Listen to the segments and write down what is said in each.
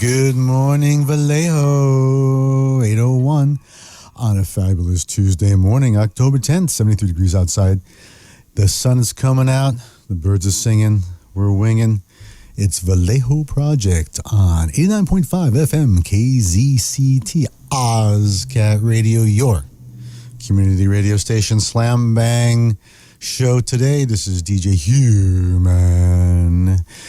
Good morning, Vallejo. 8:01 on a fabulous Tuesday morning, October 10th, 73 degrees outside. The sun is coming out. The birds are singing. We're winging. It's Vallejo Project on 89.5 FM KZCT OzCat Radio, your community radio station. Slam Bang show today. This is DJ HuMan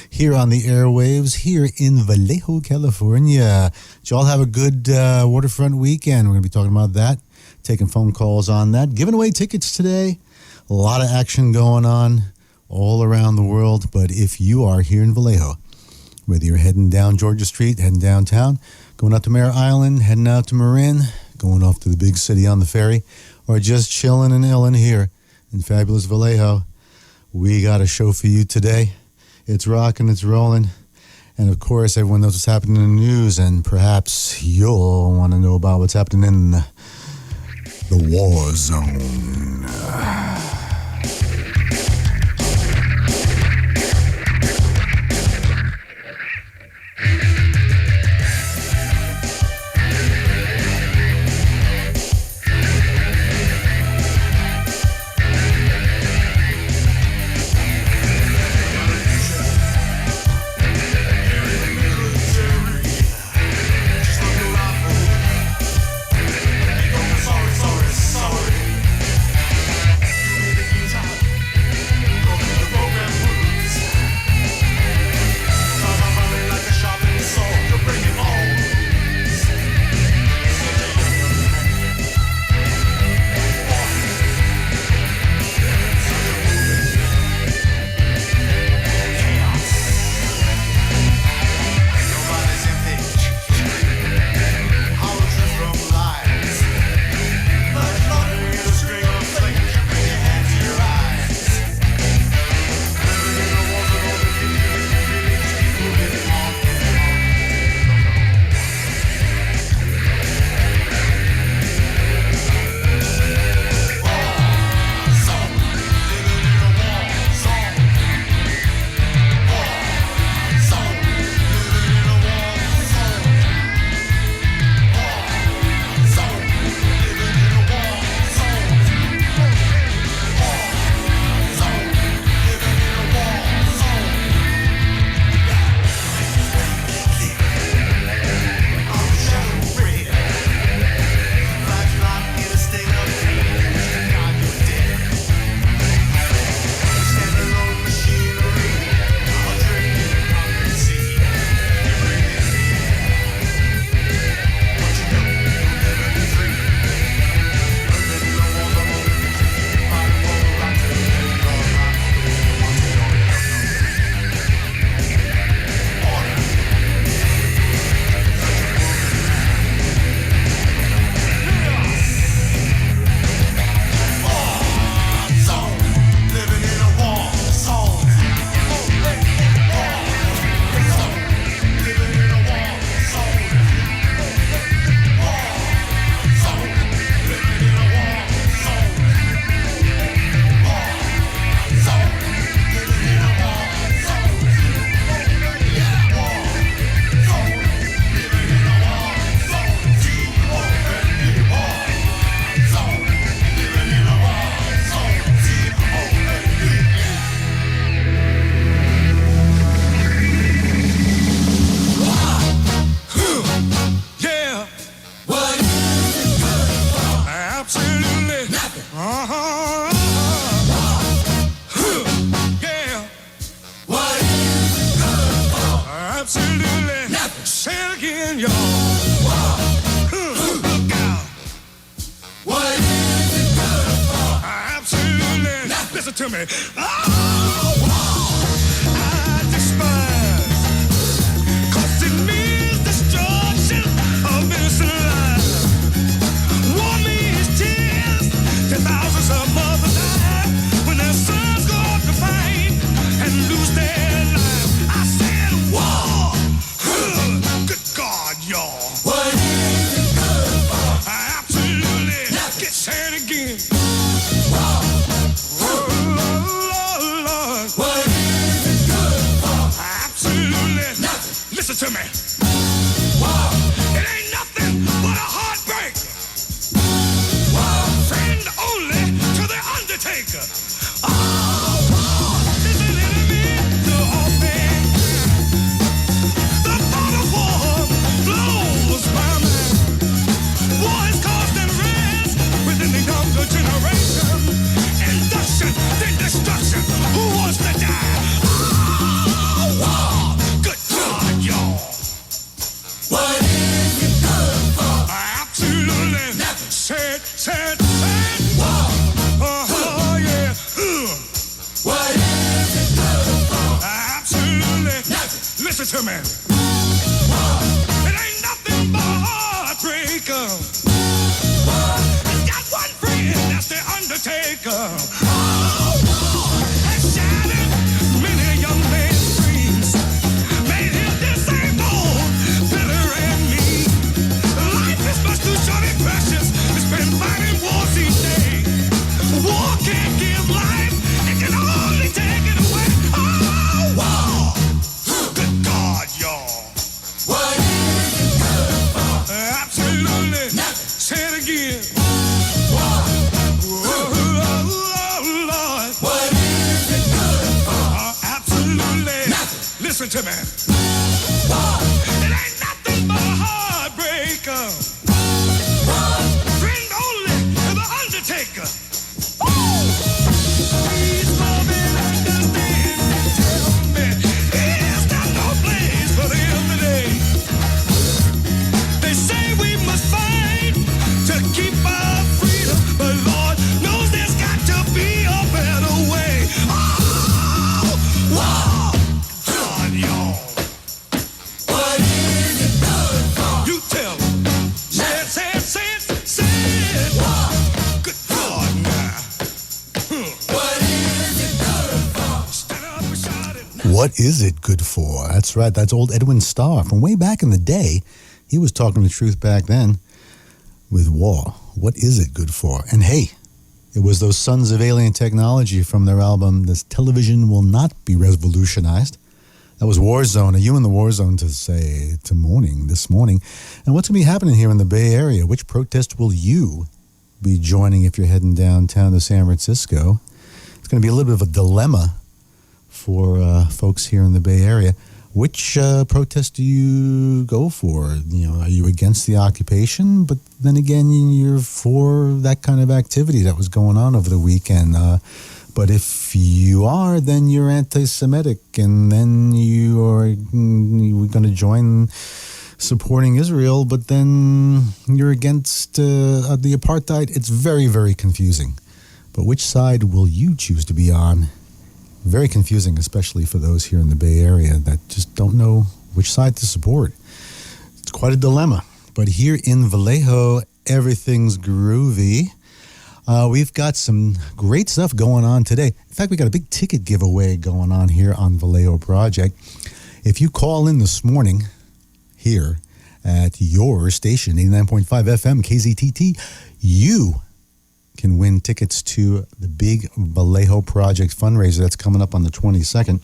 here on the airwaves here in Vallejo, California. Did y'all have a good waterfront weekend? We're going to be talking about that, taking phone calls on that, giving away tickets today. A lot of action going on all around the world. But if you are here in Vallejo, whether you're heading down Georgia Street, heading downtown, going out to Mare Island, heading out to Marin, going off to the big city on the ferry, or just chilling and illin' here in fabulous Vallejo, we got a show for you today. It's rocking, it's rolling, and of course everyone knows what's happening in the news, and perhaps you'll want to know about what's happening in the war zone. Listen to me. Listen to me. It ain't nothing but a heartbreaker. It's got one friend, that's the Undertaker. Has shattered many young men's dreams. Made him disabled, bitter and mean. Life is much too short and precious. It's been fighting wars each day. War can't give life, it can only take it away. Oh, war! Good God, y'all. What is it good for? Absolutely. Nothing. Say it again. War. Oh, Lord. What is it good for? Absolutely. Nothing. Listen to me. War. It ain't nothing but a heartbreaker. War. Friend only to the Undertaker. Please love and understand and tell me, is there no place for them today? They say we must fight to keep our freedom, but Lord knows there's got to be a better way. Oh, wow, God, y'all. What is it good for? You tell them. Say it. War. Good God, now. What is it good for? Stand up and shout it. What is it good for? That's right. That's old Edwin Starr from way back in the day. He was talking the truth back then with War. What is it good for? And hey, it was those Sunz of Alien Technology from their album, This Television Will Not Be Revolutionized. That was Warzone. Are you in the war zone to say this morning? And what's going to be happening here in the Bay Area? Which protest will you be joining if you're heading downtown to San Francisco? It's going to be a little bit of a dilemma for folks here in the Bay Area. Which protest do you go for? You know, are you against the occupation? But then again, you're for that kind of activity that was going on over the weekend. But if you are, then you're anti-Semitic, and then you're going to join supporting Israel, but then you're against the apartheid. It's very, very confusing. But which side will you choose to be on? Very confusing, especially for those here in the Bay Area that just don't know which side to support. It's quite a dilemma. But here in Vallejo, everything's groovy. We've got some great stuff going on today. In fact, we got a big ticket giveaway going on here on Vallejo Project. If you call in this morning here at your station, 89.5 FM KZTT, you can win tickets to the big Vallejo Project fundraiser that's coming up on the 22nd.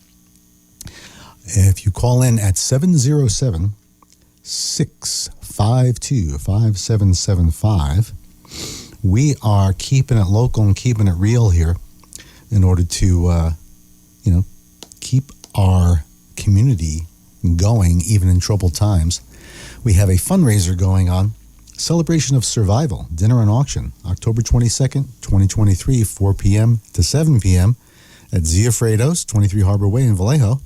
If you call in at 707-652-5775, we are keeping it local and keeping it real here in order to, keep our community going even in troubled times. We have a fundraiser going on. Celebration of Survival, Dinner and Auction, October 22nd, 2023, 4 p.m. to 7 p.m. at Ziafredo's, 23 Harbor Way in Vallejo.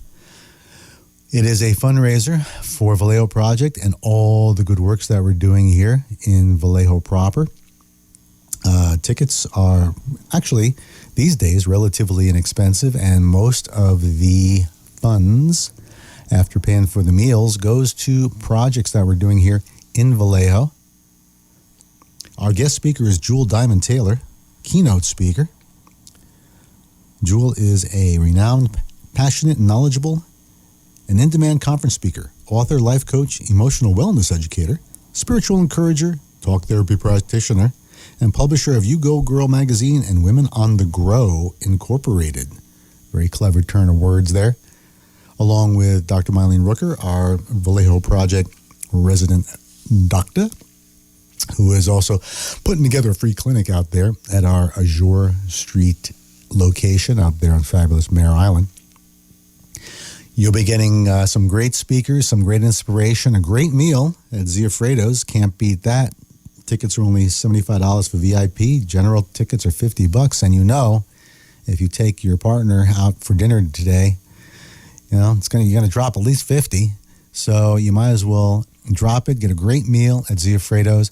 It is a fundraiser for Vallejo Project and all the good works that we're doing here in Vallejo proper. Tickets are actually, these days, relatively inexpensive, and most of the funds, after paying for the meals, goes to projects that we're doing here in Vallejo. Our guest speaker is Jewel Diamond Taylor, keynote speaker. Jewel is a renowned, passionate, knowledgeable, and in-demand conference speaker, author, life coach, emotional wellness educator, spiritual encourager, talk therapy practitioner, and publisher of You Go Girl magazine and Women on the Grow Incorporated. Very clever turn of words there. Along with Dr. Mylene Rooker, our Vallejo Project resident doctor, who is also putting together a free clinic out there at our Azure Street location out there on fabulous Mare Island. You'll be getting some great speakers, some great inspiration, a great meal at Ziafredo's. Can't beat that. Tickets are only $75 for VIP. General tickets are $50. And if you take your partner out for dinner today, you're going to drop at least $50. So you might as well drop it, get a great meal at Ziafredo's.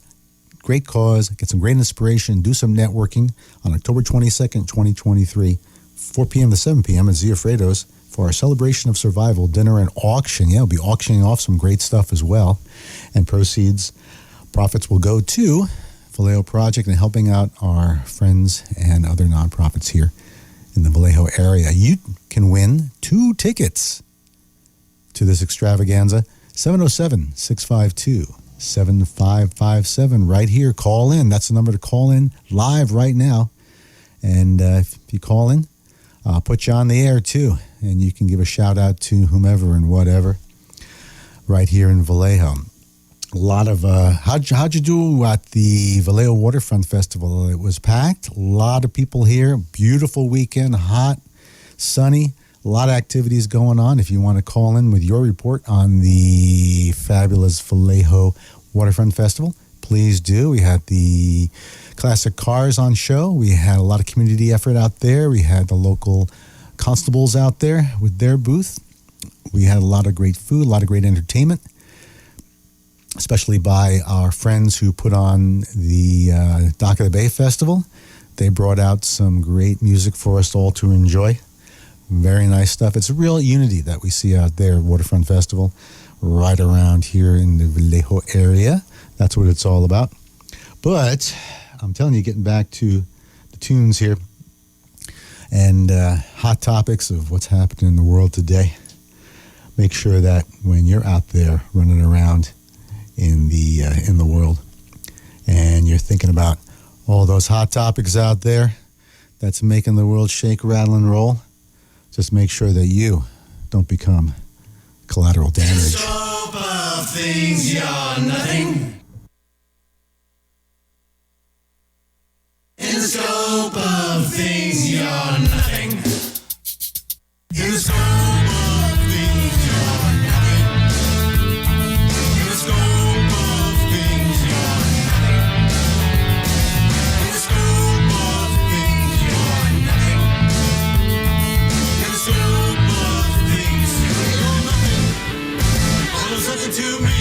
Great cause, get some great inspiration, do some networking on October 22nd, 2023, 4 p.m. to 7 p.m. at Ziafredo's, for our celebration of survival dinner and auction. Yeah, we'll be auctioning off some great stuff as well. And profits will go to Vallejo Project and helping out our friends and other nonprofits here in the Vallejo area. You can win 2 tickets to this extravaganza. 707-652-7557 right here. Call in. That's the number to call in live right now. And if you call in, I'll put you on the air too. And you can give a shout out to whomever and whatever right here in Vallejo. A lot of, how'd you do at the Vallejo Waterfront Festival? It was packed. A lot of people here. Beautiful weekend, hot, sunny. A lot of activities going on. If you want to call in with your report on the fabulous Vallejo Waterfront Festival, please do. We had the classic cars on show. We had a lot of community effort out there. We had the local constables out there with their booth. We had a lot of great food, a lot of great entertainment, especially by our friends who put on the Dock of the Bay Festival. They brought out some great music for us all to enjoy. Very nice stuff. It's a real unity that we see out there at Waterfront Festival right around here in the Vallejo area. That's what it's all about. But I'm telling you, getting back to the tunes here and hot topics of what's happening in the world today. Make sure that when you're out there running around in the world and you're thinking about all those hot topics out there that's making the world shake, rattle, and roll, just make sure that you don't become collateral damage. Scope of things, you're nothing. In the scope of things, you're nothing. In the scope of things, you're nothing. In the scope of things, you're nothing. In the scope of things, you're nothing. In the scope of things, you're nothing. All of something to me.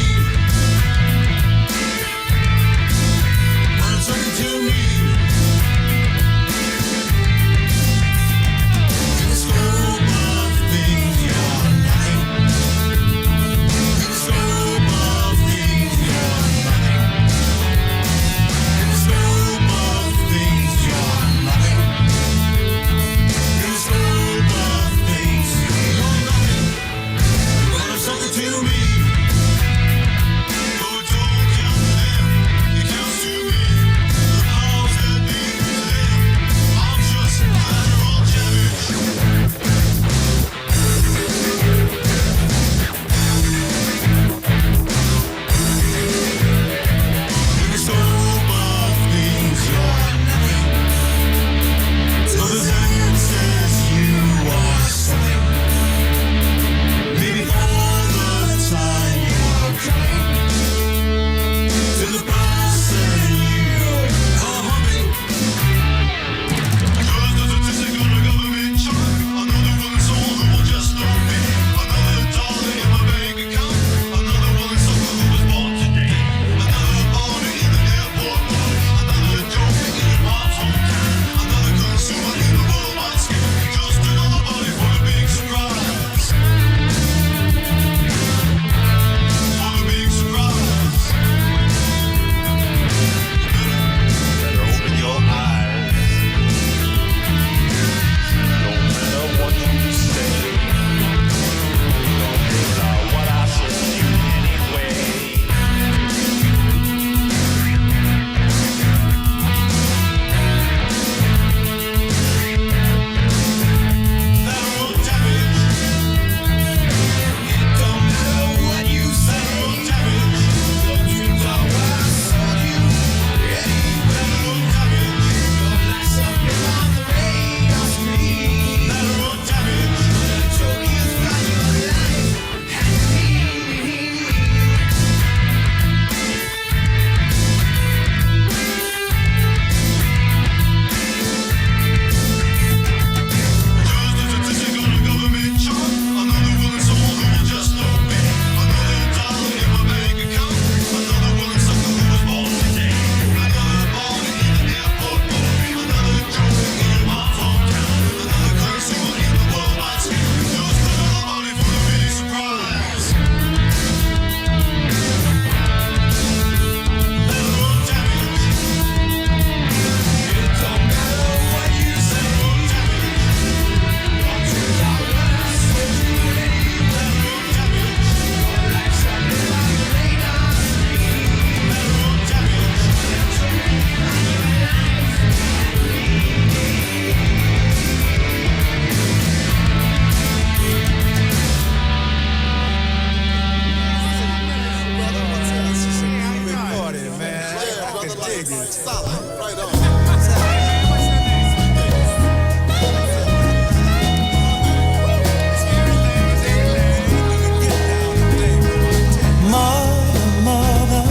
Mother,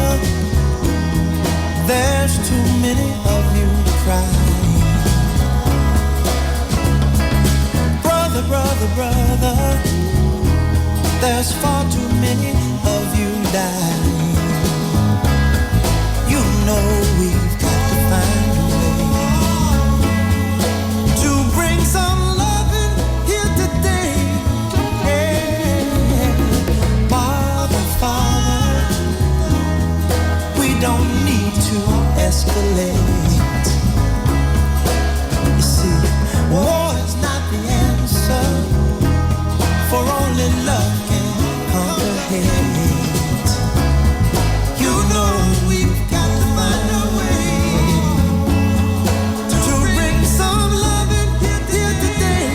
there's too many of you crying. Brother, there's far too many of you dying. You know we've got to find a way to bring some loving here today. Yeah. Father, we don't need to escalate. You see, war is not the answer, for only love can conquer hate. You know we've got to find a way to bring some loving here today.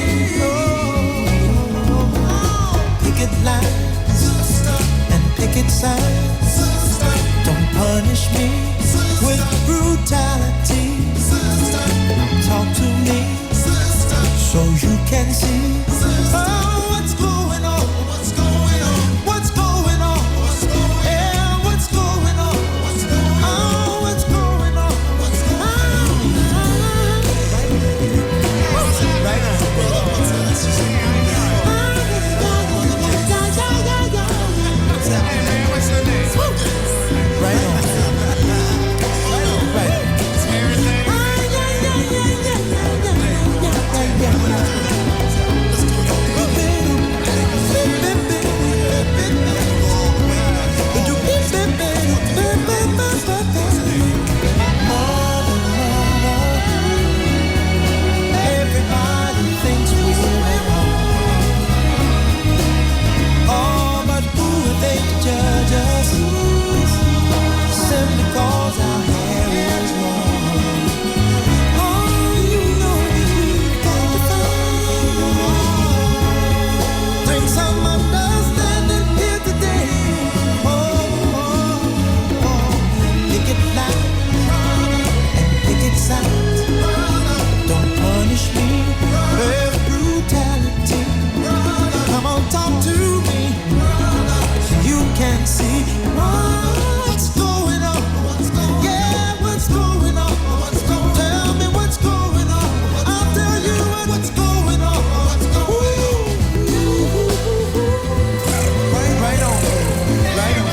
Picket lines and picket signs. Don't punish me with brutality. Talk to me so you can see what's going on. What's going on? What's going on? What's going on? Yeah, what's going on? What's going on? Oh, what's going on? What's going on? Right on. Right on. Right. Everybody thinks we're at home. Oh, but who are they to judge us? Simply cause our hair is long. Oh, you know we've got to find. Bring some understanding here today. Picket line and picket sign. Don't punish me with brutality. Come on, talk to me. You can see what's going on. Yeah, what's going on? Tell me what's going on. I'll tell you what's going on. Right on. Right on.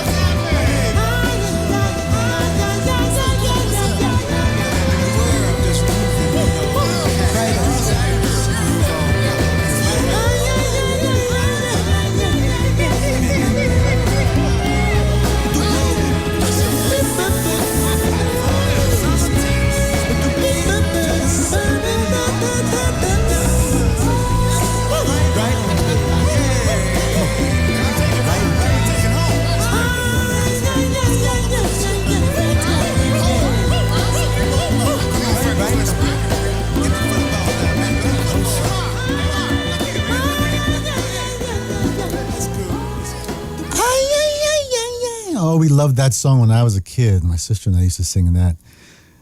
Oh, we loved that song when I was a kid. My sister and I used to sing that.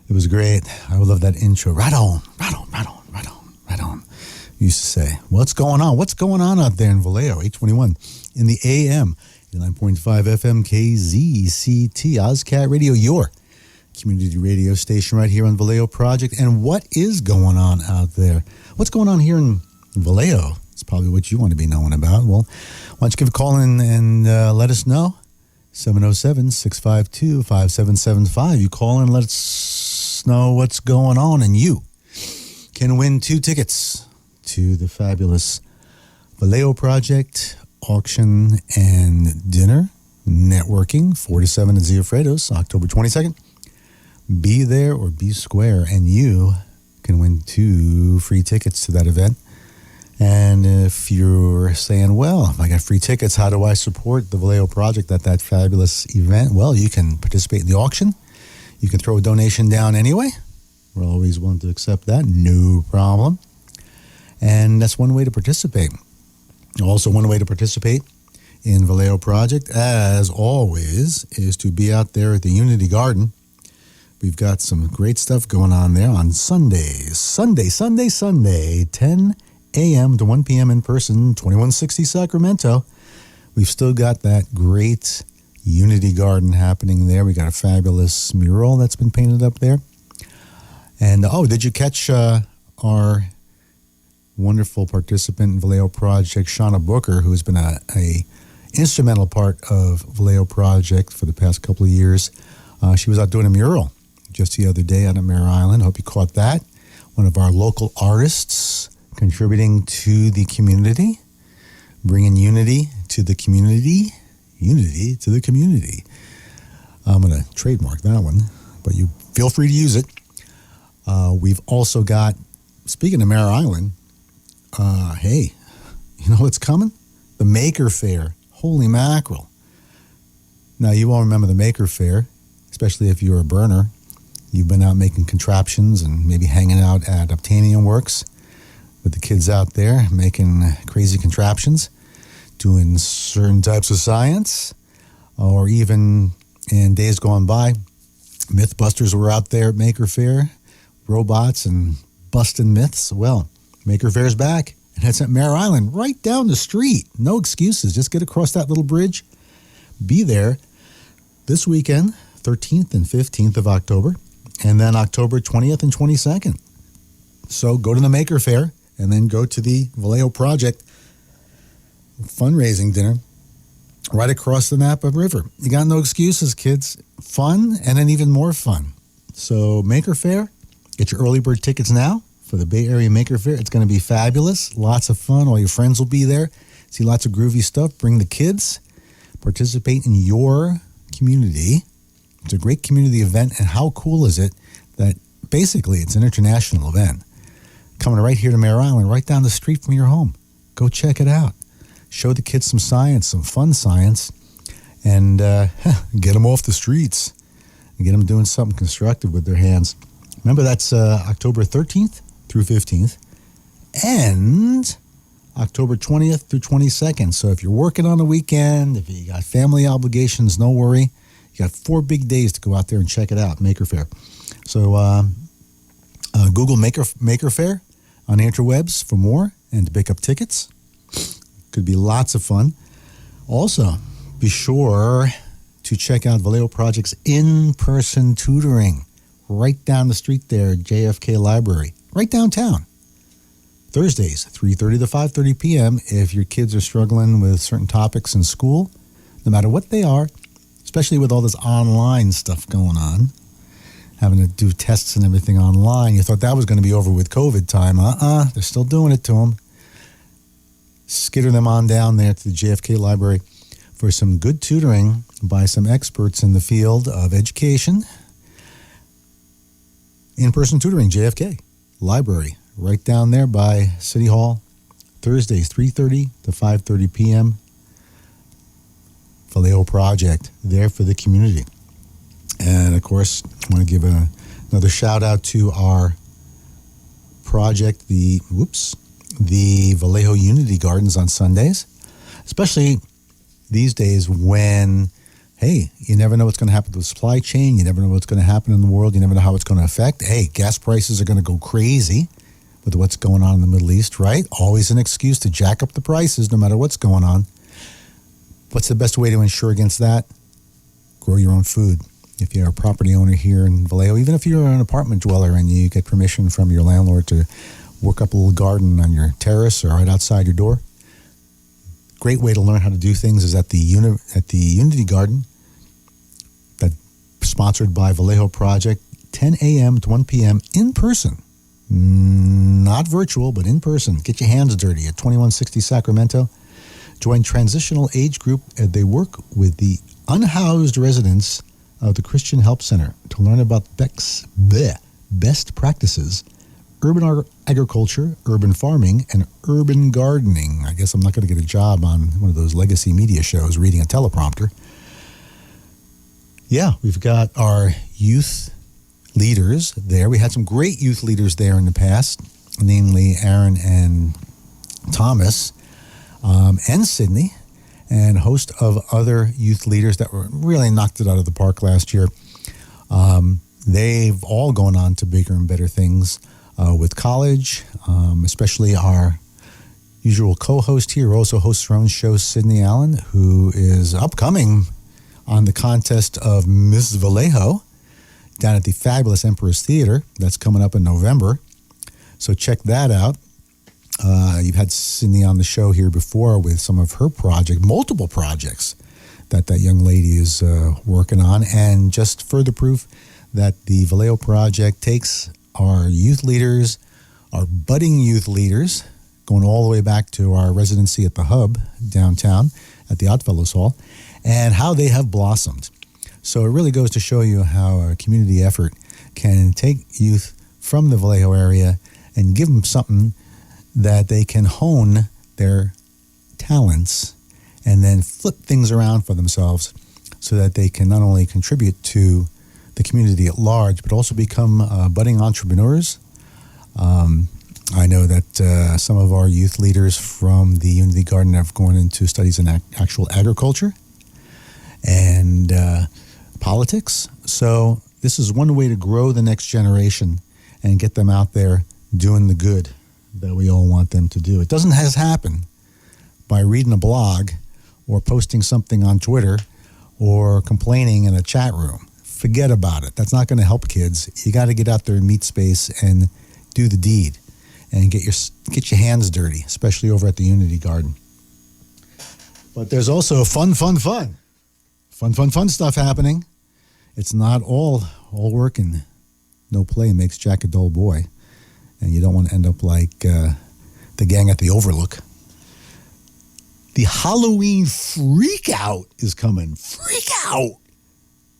It was great. I would love that intro. Right on, right on, right on, right on, right on. We used to say, what's going on? What's going on out there in Vallejo? 821 in the AM, 9.5 FM, KZCT, OzCat Radio, your community radio station right here on Vallejo Project. And what is going on out there? What's going on here in Vallejo? It's probably what you want to be knowing about. Well, why don't you give a call in and let us know? 707-652-5775. You call in and let us know what's going on, and you can win 2 tickets to the fabulous Vallejo Project auction and dinner networking, 4 to 7 at Ziafredo's, October 22nd. Be there or be square, and you can win 2 free tickets to that event. And if you're saying, well, if I got free tickets, how do I support the Vallejo Project at that fabulous event? Well, you can participate in the auction. You can throw a donation down anyway. We're always willing to accept that. No problem. And that's one way to participate. Also, one way to participate in Vallejo Project, as always, is to be out there at the Unity Garden We've got some great stuff going on there on Sundays. Sunday, 10 a.m. to 1 p.m. in person, 2160 Sacramento. We've still got that great Unity Garden happening there. We got a fabulous mural that's been painted up there. And, did you catch our wonderful participant in Vallejo Project, Shauna Booker, who's been a instrumental part of Vallejo Project for the past couple of years? She was out doing a mural just the other day out at Mare Island. Hope you caught that. One of our local artists contributing to the community, bringing unity to the community. Unity to the community. I'm going to trademark that one, but you feel free to use it. We've also got, speaking of Mare Island, hey, you know what's coming? The Maker Faire. Holy mackerel. Now, you all remember the Maker Faire, especially if you're a burner. You've been out making contraptions and maybe hanging out at Obtainium Works with the kids out there making crazy contraptions, doing certain types of science, or even in days gone by, Mythbusters were out there at Maker Faire, robots and busting myths. Well, Maker Faire's back, and it's at Mare Island, right down the street. No excuses. Just get across that little bridge. Be there this weekend, 13th and 15th of October, and then October 20th and 22nd. So go to the Maker Faire, and then go to the Vallejo Project fundraising dinner right across the Napa River. You got no excuses, kids. Fun, and then even more fun. So Maker Faire, get your early bird tickets now for the Bay Area Maker Faire. It's going to be fabulous. Lots of fun. All your friends will be there. See lots of groovy stuff. Bring the kids. Participate in your community. It's a great community event, and how cool is it that basically it's an international event coming right here to Mare Island, right down the street from your home. Go check it out. Show the kids some science, some fun science, and get them off the streets and get them doing something constructive with their hands. Remember, that's October 13th through 15th and October 20th through 22nd. So if you're working on a weekend, if you got family obligations, no worry. You got 4 big days to go out there and check it out, Maker Faire. So Google Maker Faire on the interwebs for more and to pick up tickets. Could be lots of fun. Also, be sure to check out Vallejo Project's in-person tutoring right down the street there, JFK Library, right downtown. Thursdays, 3:30 to 5:30 p.m. If your kids are struggling with certain topics in school, no matter what they are, especially with all this online stuff going on, having to do tests and everything online. You thought that was going to be over with COVID time. They're still doing it to them. Skitter them on down there to the JFK Library for some good tutoring by some experts in the field of education. In-person tutoring, JFK Library, right down there by City Hall. Thursdays, 3:30 to 5:30 p.m. Vallejo Project, there for the community. And, of course, I want to give another shout-out to our project, the Vallejo Unity Gardens on Sundays, especially these days when, hey, you never know what's going to happen to the supply chain. You never know what's going to happen in the world. You never know how it's going to affect. Hey, gas prices are going to go crazy with what's going on in the Middle East, right? Always an excuse to jack up the prices no matter what's going on. What's the best way to ensure against that? Grow your own food. If you're a property owner here in Vallejo, even if you're an apartment dweller and you get permission from your landlord to work up a little garden on your terrace or right outside your door, great way to learn how to do things is at the Unity Garden, that's sponsored by Vallejo Project, 10 a.m. to 1 p.m. in person. Not virtual, but in person. Get your hands dirty at 2160 Sacramento. Join Transitional Age Group as they work with the unhoused residents of the Christian Help Center to learn about best practices, urban agriculture, urban farming, and urban gardening. I guess I'm not going to get a job on one of those legacy media shows reading a teleprompter. Yeah, we've got our youth leaders there. We had some great youth leaders there in the past, namely Aaron and Thomas and Sydney, and a host of other youth leaders that were really knocked it out of the park last year. they've all gone on to bigger and better things with college, especially our usual co-host here, who also hosts her own show, Sydney Allen, who is upcoming on the contest of Miss Vallejo down at the fabulous Emperor's Theater. That's coming up in November. So check that out. You've had Sydney on the show here before with some of her multiple projects that young lady is working on. And just further proof that the Vallejo Project takes our youth leaders, our budding youth leaders, going all the way back to our residency at the Hub downtown at the Oddfellows Hall, and how they have blossomed. So it really goes to show you how a community effort can take youth from the Vallejo area and give them something that they can hone their talents and then flip things around for themselves so that they can not only contribute to the community at large, but also become budding entrepreneurs. I know that some of our youth leaders from the Unity Garden have gone into studies in actual agriculture and politics. So this is one way to grow the next generation and get them out there doing the good that we all want them to do. It doesn't just happen by reading a blog or posting something on Twitter or complaining in a chat room. Forget about it. That's not going to help kids. You got to get out there and meet space and do the deed and get your hands dirty, especially over at the Unity Garden. But there's also fun stuff happening. It's not all work and no play makes Jack a dull boy. And you don't want to end up like the gang at the Overlook. The Halloween Freak Out is coming. Freak Out!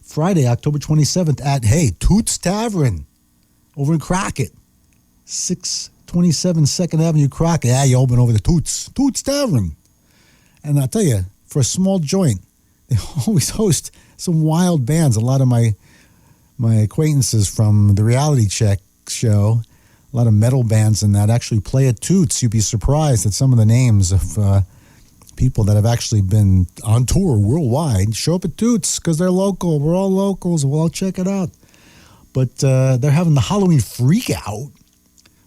Friday, October 27th at, Toots Tavern over in Crockett. 627 2nd Avenue, Crockett. Yeah, you open over the Toots Tavern. And I'll tell you, for a small joint, they always host some wild bands. A lot of my acquaintances from the Reality Check show, a lot of metal bands and that actually play at Toots. You'd be surprised at some of the names of people that have actually been on tour worldwide show up at Toots because they're local. We're all locals. We'll all check it out. But they're having the Halloween Freak Out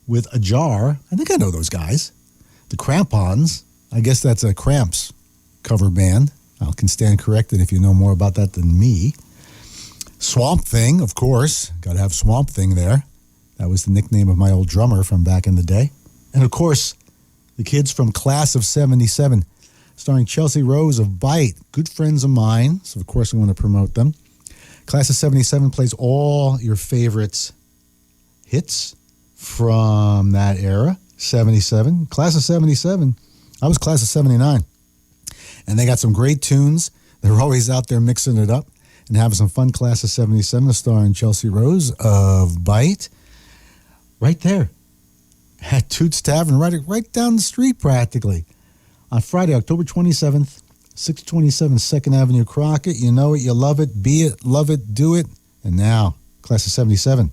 with Ajar. I think I know those guys. The Crampons. I guess that's a Cramps cover band. I can stand corrected if you know more about that than me. Swamp Thing, of course. Got to have Swamp Thing there. That was the nickname of my old drummer from back in the day. And, of course, the kids from Class of 77, starring Chelsea Rose of Bite, good friends of mine. So, of course, I want to promote them. Class of 77 plays all your favorites hits from that era, 77. Class of 77, I was Class of 79. And they got some great tunes. They're always out there mixing it up and having some fun. Class of 77, starring Chelsea Rose of Bite. Right there at Toots Tavern, right down the street practically. On Friday, October 27th, 627 2nd Avenue, Crockett. You know it, you love it, be it, love it, do it. And now, Class of 77.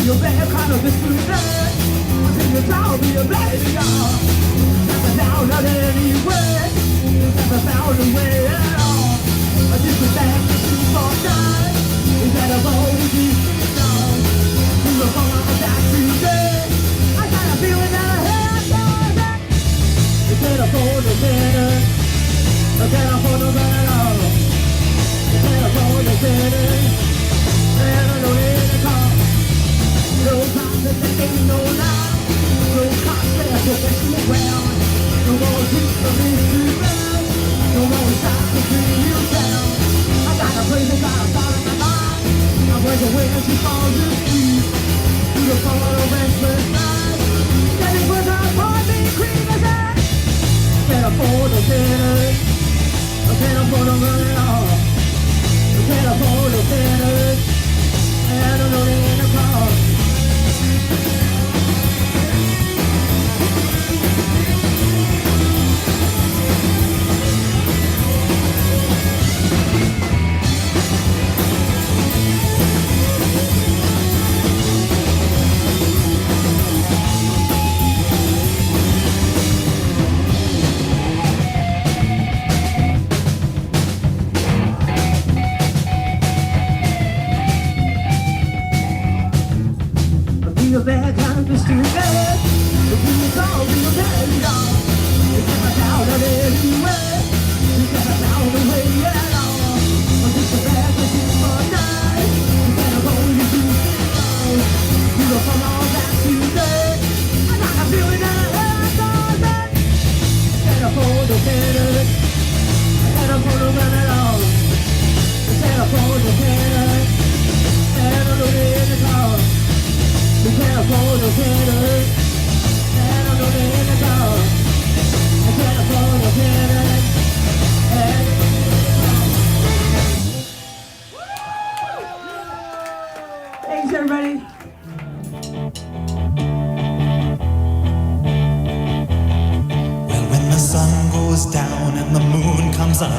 Your bad kind of mystery bad. Within your town, be a baby girl. Never found out anywhere. Never found a way at all. I just a bad mystery for time. Is that a boy to be down? To the phone of that today. I got a feeling that I have something. You can't afford to get it. I can't afford to get it all. You can't afford to get it. And I don't need a car. No time that there ain't no lie. No cocktail to get you around. No more juice for me to run. No more time to bring you down. I got a place that got a thought in my mind. I'm waiting when she falls asleep. To the fall of restless night. That it was a party queen as I can't afford to get it. I can't afford to run it all. I can't afford to get it. And I don't need a car. Thanks, everybody. Well, when the sun goes down and the moon comes up,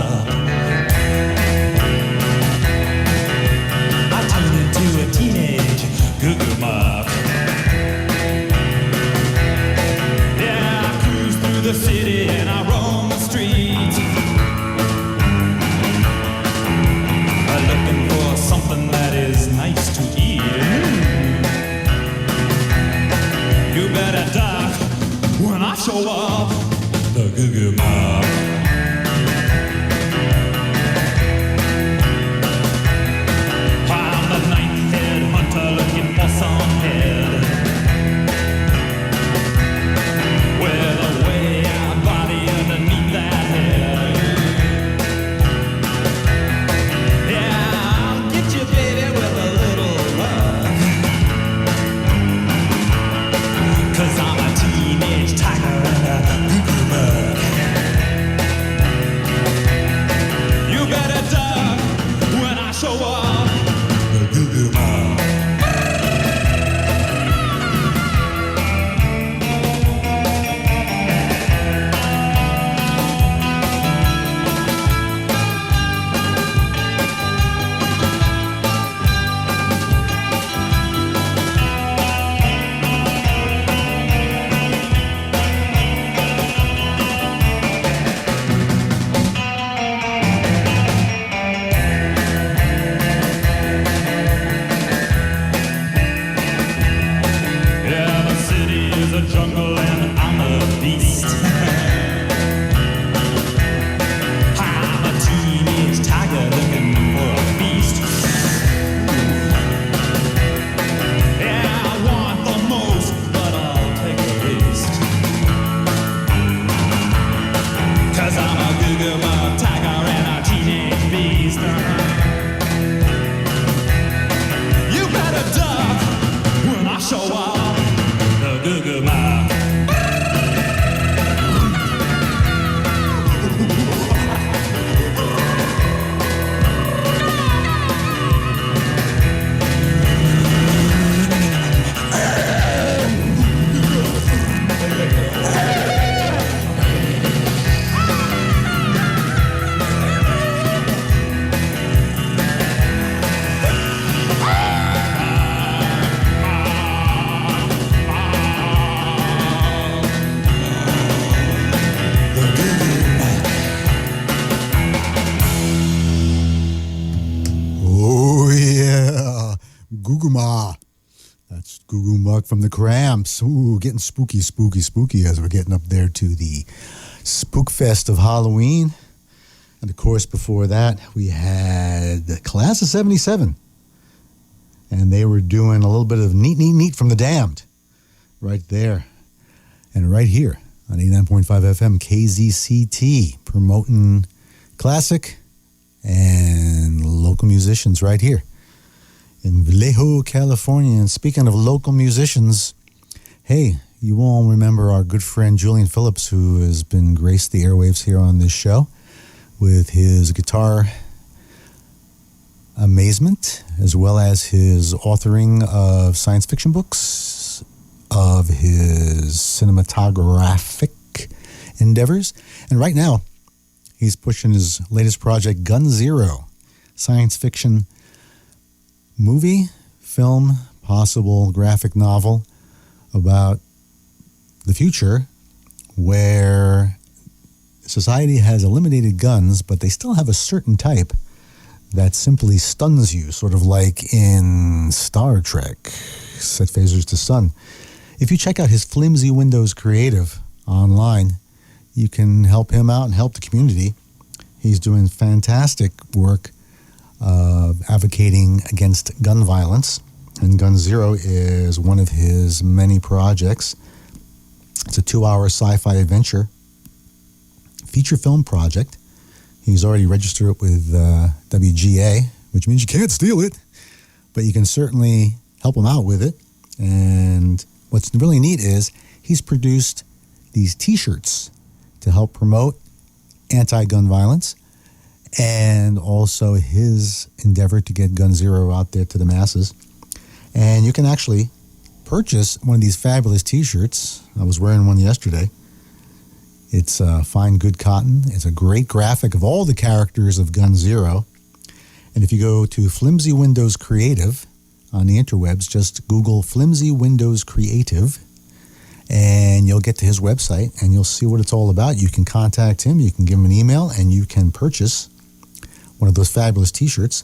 I turn into a teenage goo-goo muck. Yeah, I cruise through the city and I roam the streets, looking for something that is nice to eat. You better duck when I show up, the goo-goo mob. I'm the ninth-head hunter looking for some head with a way-out body underneath that head. Yeah, I'll get you, baby, with a little love, 'cause I'm a teenage tiger and a goo-goo bug. You better duck when I show up, the goo-goo bug. Yeah, the city is a jungle and I'm a beast. I'm a teenage tiger looking for a feast. Yeah, I want the most, but I'll take the least. 'Cause I'm a goo-goo mob tiger and a teenage beast. You better duck when I show up, the goo-goo mob. Oh, yeah. Guguma. That's Goo Muck from the Cramps. Ooh, getting spooky, spooky, spooky as we're getting up there to the Spook Fest of Halloween. And of course, before that, we had the Class of 77. And they were doing a little bit of neat from the Damned right there. And right here on 89.5 FM, KZCT, promoting classic and local musicians right here in Vallejo, California. And speaking of local musicians, hey, you all remember our good friend Julian Phillips, who has been graced the airwaves here on this show with his guitar amazement, as well as his authoring of science fiction books, of his cinematographic endeavors. And right now, he's pushing his latest project, Gun Zero, science fiction movie, film, possible graphic novel about the future where society has eliminated guns, but they still have a certain type that simply stuns you, sort of like in Star Trek, Set Phasers to Sun. If you check out his Flimsy Windows Creative online, you can help him out and help the community. He's doing fantastic work advocating against gun violence, and Gun Zero is one of his many projects. It's a 2-hour sci-fi adventure feature film project. He's already registered it with WGA, which means you can't steal it, but you can certainly help him out with it. And what's really neat is he's produced these T-shirts to help promote anti-gun violence, and also his endeavor to get Gun Zero out there to the masses. And you can actually purchase one of these fabulous T-shirts. I was wearing one yesterday. It's fine, good cotton. It's a great graphic of all the characters of Gun Zero. And if you go to Flimsy Windows Creative on the interwebs, just Google Flimsy Windows Creative, and you'll get to his website, and you'll see what it's all about. You can contact him, you can give him an email, and you can purchase one of those fabulous T-shirts.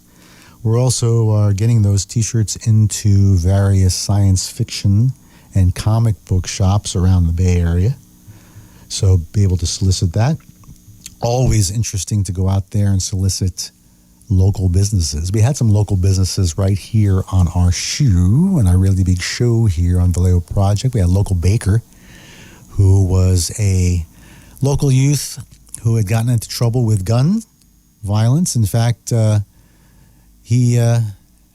We're also getting those T-shirts into various science fiction and comic book shops around the Bay Area. So be able to solicit that. Always interesting to go out there and solicit local businesses. We had some local businesses right here on our show, on our really big show here on Vallejo Project. We had a local baker who was a local youth who had gotten into trouble with gun violence. In fact, he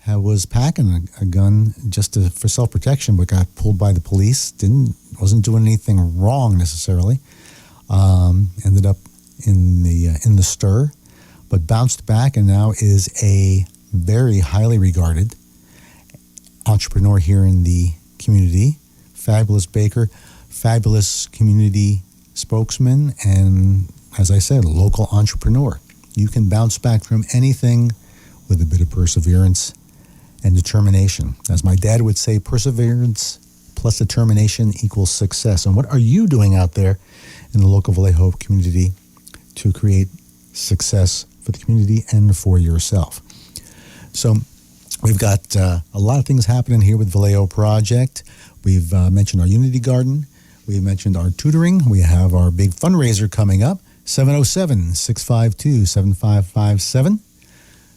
was packing a gun just for self-protection, but got pulled by the police. Wasn't doing anything wrong necessarily. Ended up in the stir, but bounced back and now is a very highly regarded entrepreneur here in the community. Fabulous baker, fabulous community spokesman, and as I said, a local entrepreneur. You can bounce back from anything with a bit of perseverance and determination. As my dad would say, perseverance plus determination equals success. And what are you doing out there in the local Vallejo community to create success for the community and for yourself? So we've got a lot of things happening here with Vallejo Project. We've mentioned our Unity Garden. We've mentioned our tutoring. We have our big fundraiser coming up, 707-652-7557,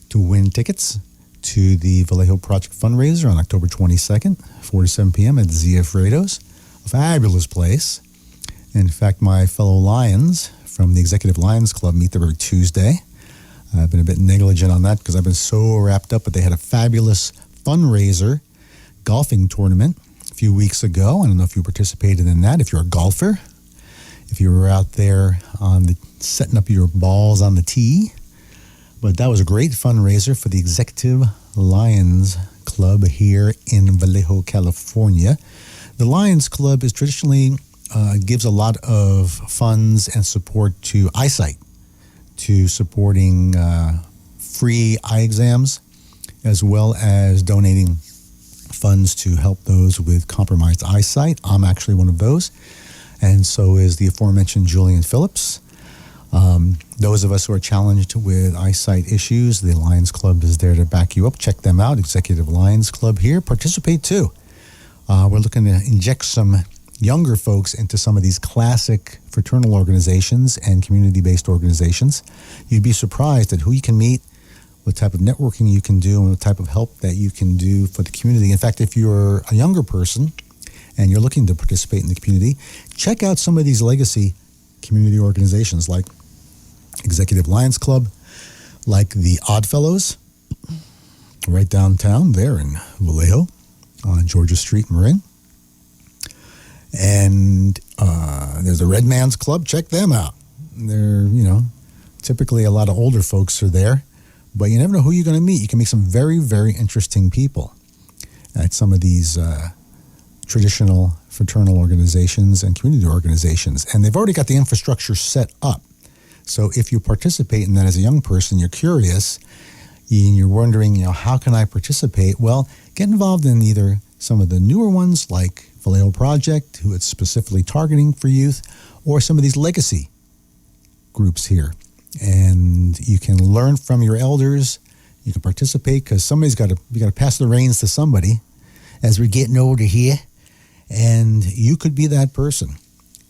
to win tickets to the Vallejo Project fundraiser on October 22nd, 4 to 7 p.m. at Zia Fredo's, a fabulous place. In fact, my fellow Lions from the Executive Lions Club meet there every Tuesday. I've been a bit negligent on that because I've been so wrapped up, but they had a fabulous fundraiser golfing tournament a few weeks ago. I don't know if you participated in that, if you're a golfer, if you were out there setting up your balls on the tee. But that was a great fundraiser for the Executive Lions Club here in Vallejo, California. The Lions Club is traditionally gives a lot of funds and support to eyesight, to supporting free eye exams, as well as donating funds to help those with compromised eyesight. I'm actually one of those, and so is the aforementioned Julian Phillips. Those of us who are challenged with eyesight issues, the Lions Club is there to back you up. Check them out, Executive Lions Club here. Participate too. We're looking to inject some younger folks into some of these classic fraternal organizations and community-based organizations. You'd be surprised at who you can meet, what type of networking you can do, and what type of help that you can do for the community. In fact, if you're a younger person and you're looking to participate in the community, check out some of these legacy community organizations like Executive Lions Club, like the Odd Fellows, right downtown there in Vallejo on Georgia Street, Marin. And there's the Red Man's Club. Check them out. They're, typically a lot of older folks are there, but you never know who you're going to meet. You can meet some very, very interesting people at some of these traditional fraternal organizations and community organizations. And they've already got the infrastructure set up. So if you participate in that as a young person, you're curious, and you're wondering, how can I participate? Well, get involved in either some of the newer ones like Vallejo Project, who it's specifically targeting for youth, or some of these legacy groups here. And you can learn from your elders. You can participate because you got to pass the reins to somebody as we're getting older here. And you could be that person.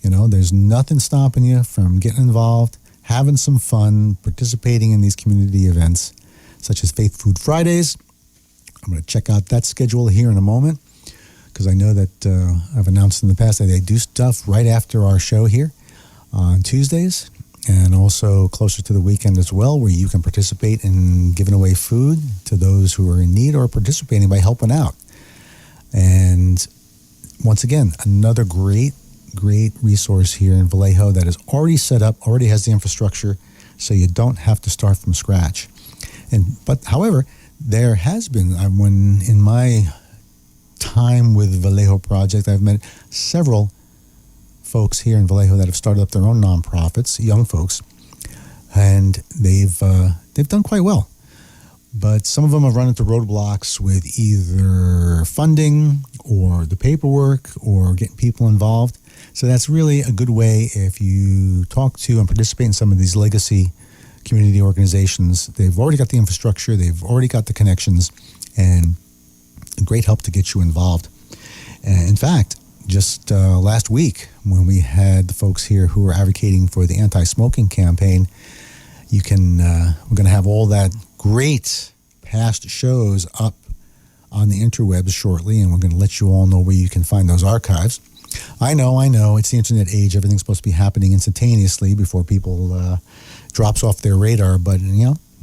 There's nothing stopping you from getting involved, having some fun, participating in these community events, such as Faith Food Fridays. I'm going to check out that schedule here in a moment, because I know that I've announced in the past that they do stuff right after our show here on Tuesdays, and also closer to the weekend as well, where you can participate in giving away food to those who are in need or participating by helping out. And once again, another great resource here in Vallejo that is already set up, already has the infrastructure, so you don't have to start from scratch. But however, there has been, when in my time with Vallejo Project, I've met several folks here in Vallejo that have started up their own nonprofits, young folks, and they've done quite well. But some of them have run into roadblocks with either funding or the paperwork or getting people involved. So that's really a good way if you talk to and participate in some of these legacy community organizations. They've already got the infrastructure, they've already got the connections, and a great help to get you involved. In fact, just last week, when we had the folks here who were advocating for the anti-smoking campaign, we're going to have all that great past shows up on the interwebs shortly, and we're going to let you all know where you can find those archives. I know, it's the internet age. Everything's supposed to be happening instantaneously before people drops off their radar, but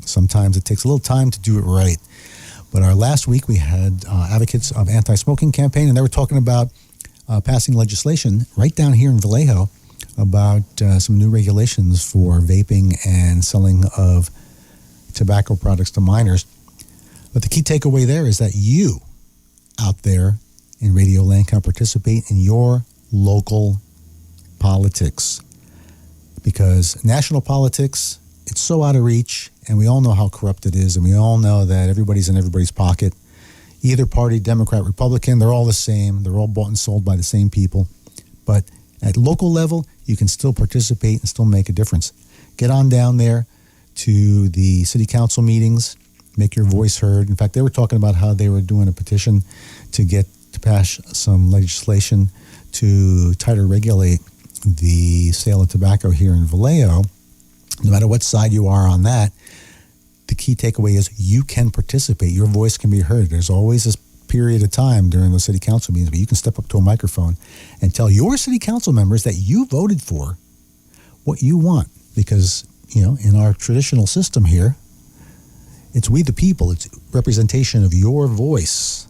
sometimes it takes a little time to do it right. But our last week, we had advocates of anti-smoking campaign, and they were talking about passing legislation right down here in Vallejo about some new regulations for vaping and selling of tobacco products to minors. But the key takeaway there is that you out there in Radio Land can participate in your local politics, because national politics, it's so out of reach, and we all know how corrupt it is, and we all know that everybody's in everybody's pocket. Either party, Democrat, Republican, they're all the same. They're all bought and sold by the same people. But at local level, you can still participate and still make a difference. Get on down there to the city council meetings, make your voice heard. In fact, they were talking about how they were doing a petition to pass some legislation to tighter regulate the sale of tobacco here in Vallejo. No matter what side you are on that, the key takeaway is you can participate. Your voice can be heard. There's always this period of time during those city council meetings where you can step up to a microphone and tell your city council members that you voted for what you want. Because, in our traditional system here, it's we the people. It's representation of your voice.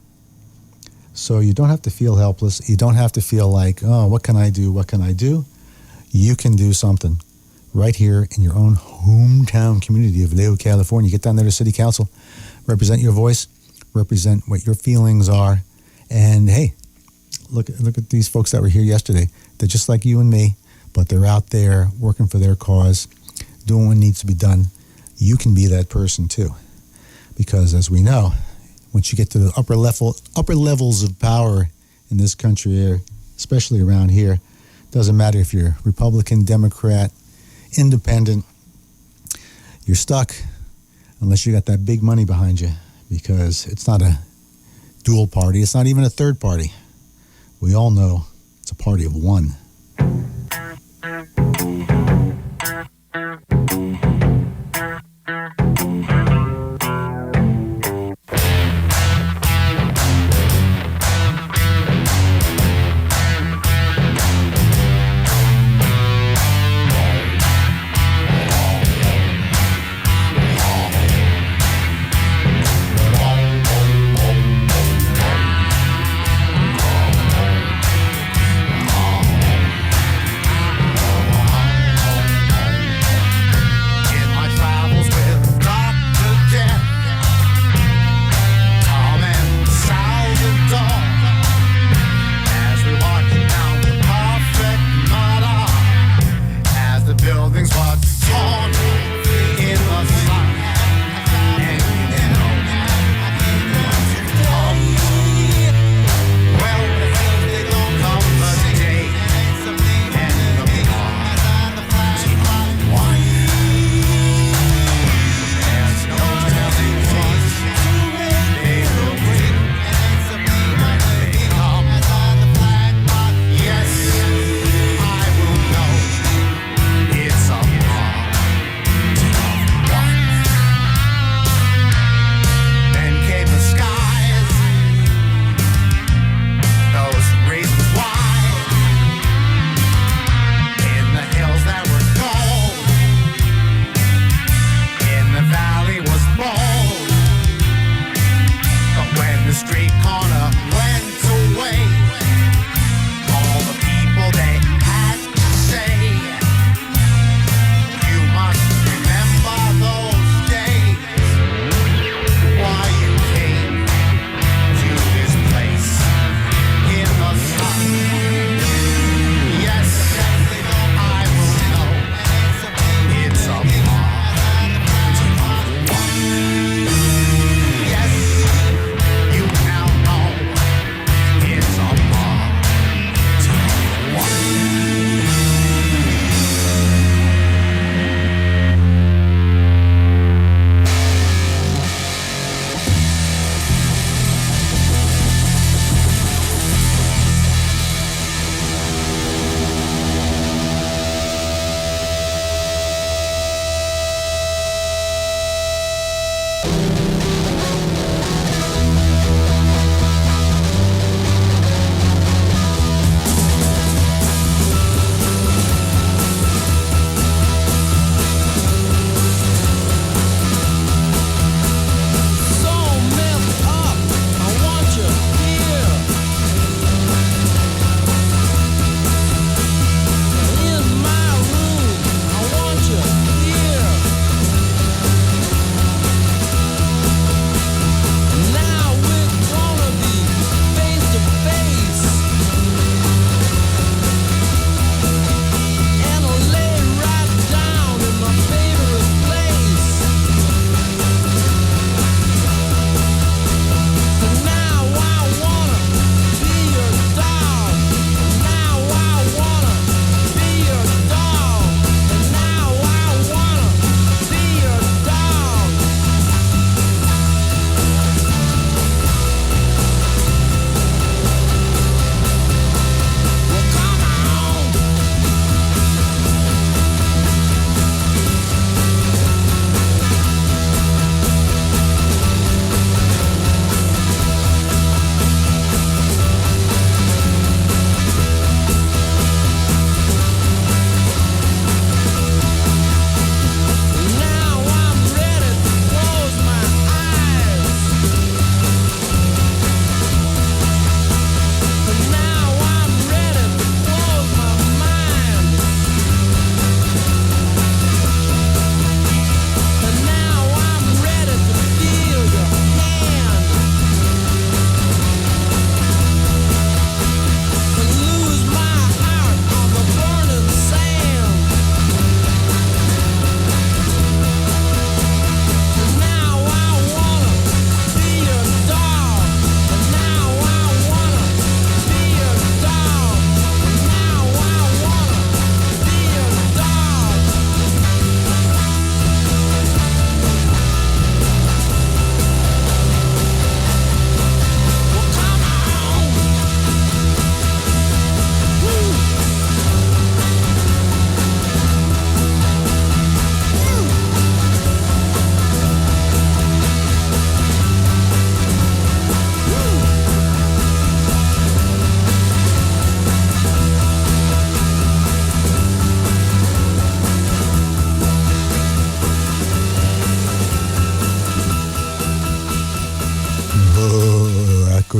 So you don't have to feel helpless. You don't have to feel like, oh, what can I do? What can I do? You can do something right here in your own hometown community of Vallejo, California. Get down there to city council, represent your voice, represent what your feelings are. And hey, look at these folks that were here yesterday. They're just like you and me, but they're out there working for their cause, doing what needs to be done. You can be that person too. Because as we know, once you get to the upper levels of power in this country, especially around here, doesn't matter if you're Republican, Democrat, Independent, you're stuck unless you got that big money behind you, because it's not a dual party. It's not even a third party. We all know it's a party of one.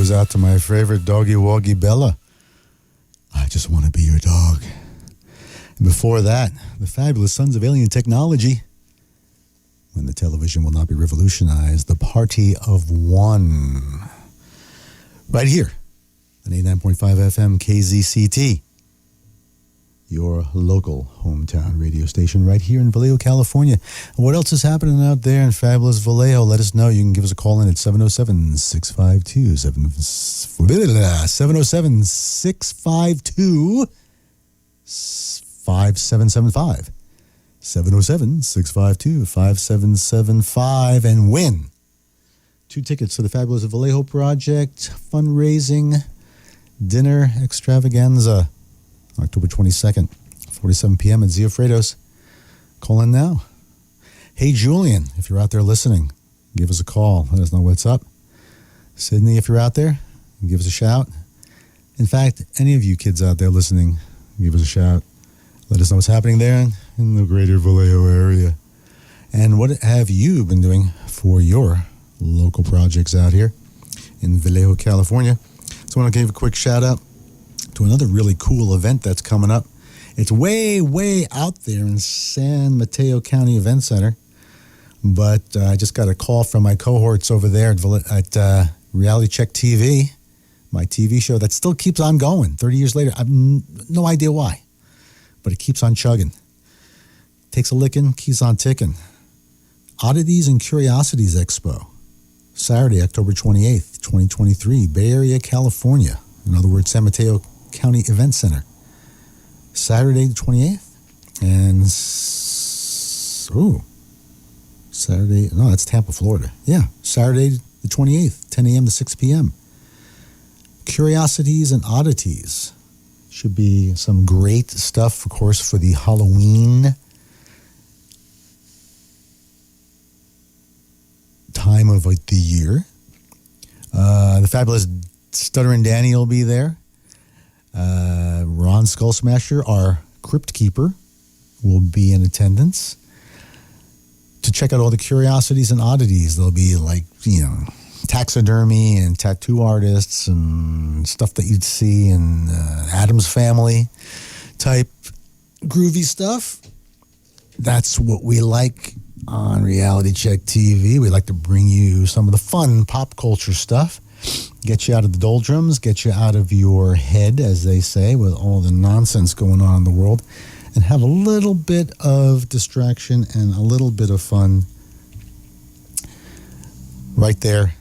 goes out to my favorite doggy woggy Bella. I just want to be your dog. And before that, the fabulous Sunz of Alien Technology. When the television will not be revolutionized, the Party of One. Right here on 89.5 FM KZCT. Your local hometown radio station right here in Vallejo, California. And what else is happening out there in fabulous Vallejo? Let us know. You can give us a call in at 707-652-5775. 707-652-5775 and win 2 tickets to the fabulous Vallejo Project fundraising dinner extravaganza, October 22nd, 47 p.m. at Ziofredo's. Call in now. Hey, Julian, if you're out there listening, give us a call. Let us know what's up. Sydney, if you're out there, give us a shout. In fact, any of you kids out there listening, give us a shout. Let us know what's happening there in the greater Vallejo area. And what have you been doing for your local projects out here in Vallejo, California? So I want to give a quick shout out to another really cool event that's coming up. It's way, way out there in San Mateo County Event Center. But I just got a call from my cohorts over there at Reality Check TV, my TV show that still keeps on going 30 years later. I have no idea why, but it keeps on chugging. Takes a licking, keeps on ticking. Oddities and Curiosities Expo, Saturday, October 28th, 2023, Bay Area, California. In other words, San Mateo County Event Center. Saturday the 28th. And, Saturday, no, that's Tampa, Florida. Yeah, Saturday the 28th, 10 a.m. to 6 p.m. Curiosities and Oddities. Should be some great stuff, of course, for the Halloween time of the year. The fabulous Stuttering Danny will be there. Ron Skull Smasher, our Crypt Keeper, will be in attendance to check out all the curiosities and oddities. There'll be taxidermy and tattoo artists and stuff that you'd see in Addams Family type groovy stuff. That's what we like on Reality Check TV. We like to bring you some of the fun pop culture stuff. Get you out of the doldrums, get you out of your head, as they say, with all the nonsense going on in the world, and have a little bit of distraction and a little bit of fun right there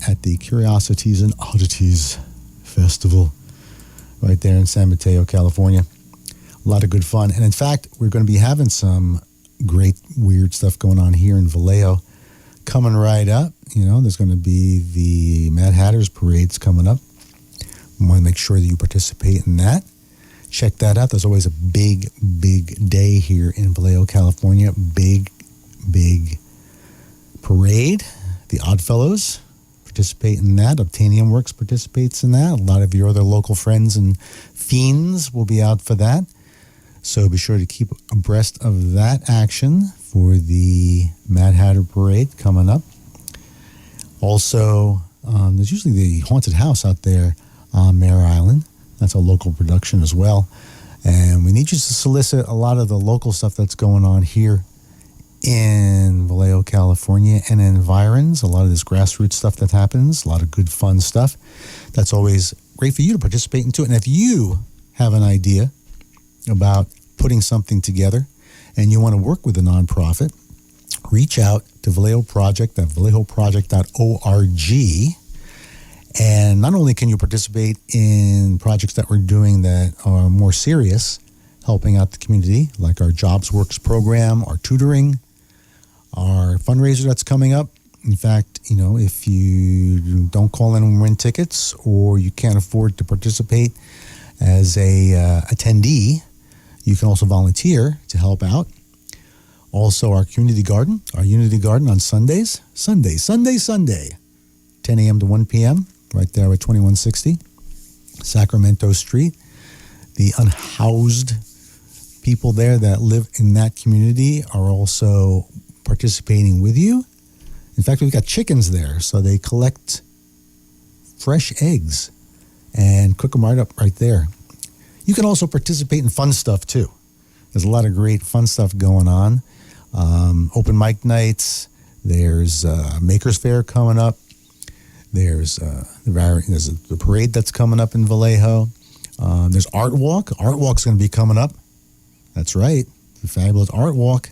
at the Curiosities and Oddities Festival right there in San Mateo, California. A lot of good fun. And in fact, we're going to be having some great weird stuff going on here in Vallejo coming right up. There's going to be the Mad Hatters parades coming up. We want to make sure that you participate in that. Check that out. There's always a big, big day here in Vallejo, California. Big, big parade. The Oddfellows participate in that. Obtainium Works participates in that. A lot of your other local friends and fiends will be out for that. So be sure to keep abreast of that action for the Mad Hatter Parade coming up. Also, there's usually the Haunted House out there on Mare Island. That's a local production as well. And we need you to solicit a lot of the local stuff that's going on here in Vallejo, California and environs. A lot of this grassroots stuff that happens, a lot of good fun stuff. That's always great for you to participate into it. And if you have an idea about putting something together and you want to work with a nonprofit, reach out to Vallejo Project at vallejoproject.org. And not only can you participate in projects that we're doing that are more serious, helping out the community, like our Jobs Works program, our tutoring, our fundraiser that's coming up. In fact, if you don't call in and win tickets, or you can't afford to participate as a attendee, you can also volunteer to help out. Also, our Unity Garden on Sundays, 10 a.m. to 1 p.m., right there at 2160 Sacramento Street. The unhoused people there that live in that community are also participating with you. In fact, we've got chickens there, so they collect fresh eggs and cook them right up right there. You can also participate in fun stuff too. There's a lot of great fun stuff going on. Open mic nights. There's Maker's Fair coming up. There's the parade that's coming up in Vallejo. There's Art Walk. Art Walk's going to be coming up. That's right. The fabulous Art Walk,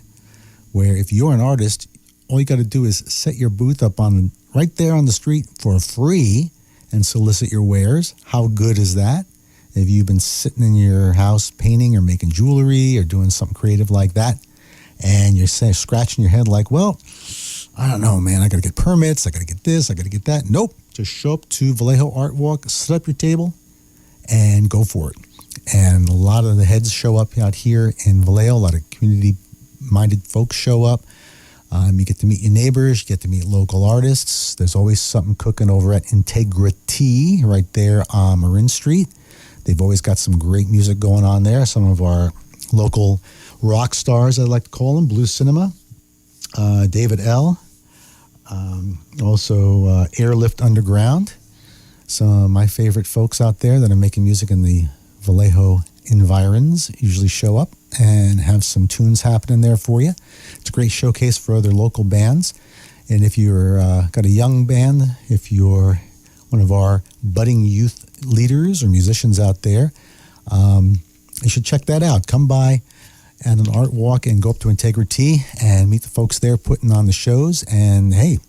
where if you're an artist, all you got to do is set your booth up on right there on the street for free and solicit your wares. How good is that? If you've been sitting in your house painting or making jewelry or doing something creative like that, and you're scratching your head like, well, I don't know, man, I got to get permits, I got to get this, I got to get that. Nope. Just show up to Vallejo Art Walk, set up your table, and go for it. And a lot of the heads show up out here in Vallejo. A lot of community-minded folks show up. You get to meet your neighbors. You get to meet local artists. There's always something cooking over at Integrity right there on Marin Street. They've always got some great music going on there. Some of our local rock stars, I like to call them, Blue Cinema, David L., also Airlift Underground. Some of my favorite folks out there that are making music in the Vallejo environs usually show up and have some tunes happening there for you. It's a great showcase for other local bands. And if you're got a young band, if you're one of our budding youth leaders or musicians out there, you should check that out. Come by at an art walk and go up to Integrity and meet the folks there putting on the shows. And hey,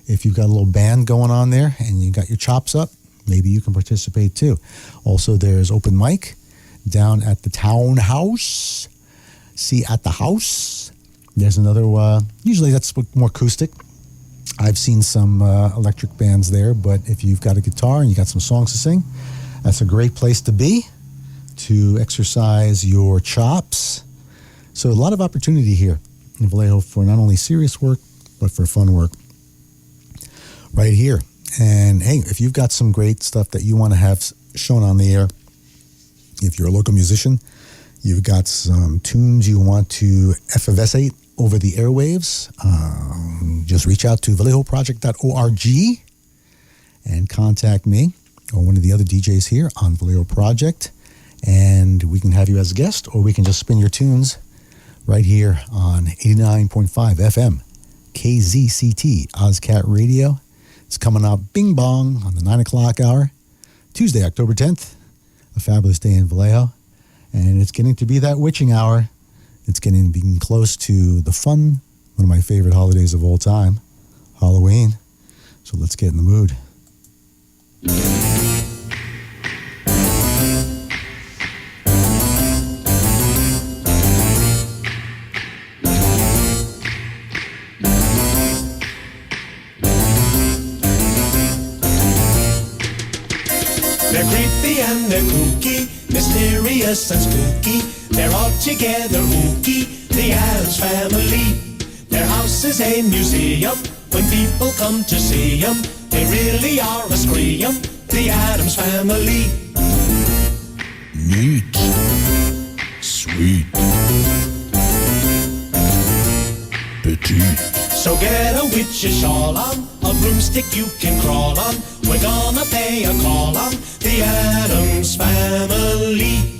if you've got a little band going on there and you got your chops up, maybe you can participate too. Also, there's open mic down at the Townhouse. See at the house. There's another, usually that's more acoustic. I've seen some electric bands there, but if you've got a guitar and you got some songs to sing, that's a great place to be to exercise your chops. So a lot of opportunity here in Vallejo for not only serious work, but for fun work right here. And hey, if you've got some great stuff that you want to have shown on the air, if you're a local musician, you've got some tunes you want to effervescate over the airwaves, just reach out to vallejoproject.org and contact me or one of the other DJs here on Vallejo Project, and we can have you as a guest, or we can just spin your tunes right here on 89.5 FM, KZCT, OzCat Radio. It's coming out bing bong on the 9 o'clock hour, Tuesday, October 10th, a fabulous day in Vallejo. And it's getting to be that witching hour. It's getting close to the fun, one of my favorite holidays of all time, Halloween. So let's get in the mood. They're creepy and they're kooky, mysterious and spooky. They're all together ooky, the Addams Family. Their house is a museum. When people come to see them, they really are a scream. The Addams Family. Neat. Sweet. Petite. So get a witch's shawl on, a broomstick you can crawl on. We're gonna pay a call on the Addams Family.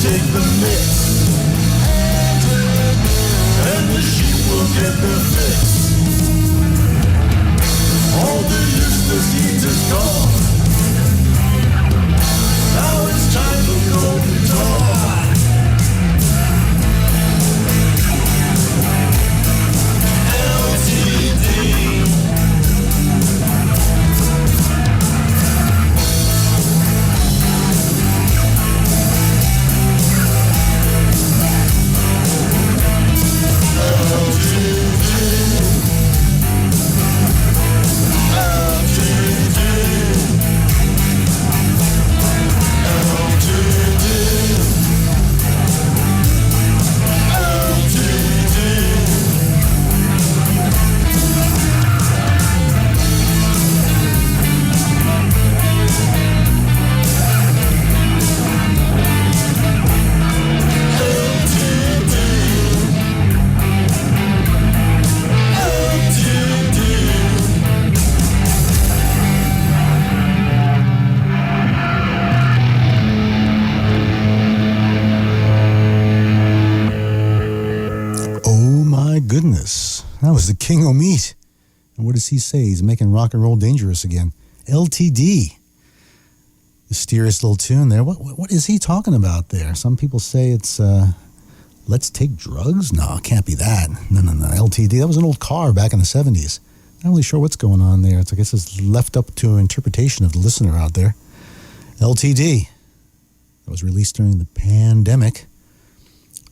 take the mix, and the sheep will get their fix. All the useless heat is gone. Now it's time for golden dawn. LTD. Goodness, that was the King of Meat. And what does he say? He's making rock and roll dangerous again. LTD. Mysterious little tune there. What is he talking about there? Some people say it's Let's Take Drugs? No, it can't be that. No. LTD. That was an old car back in the 70s. Not really sure what's going on there. I guess it's left up to interpretation of the listener out there. LTD. That was released during the pandemic.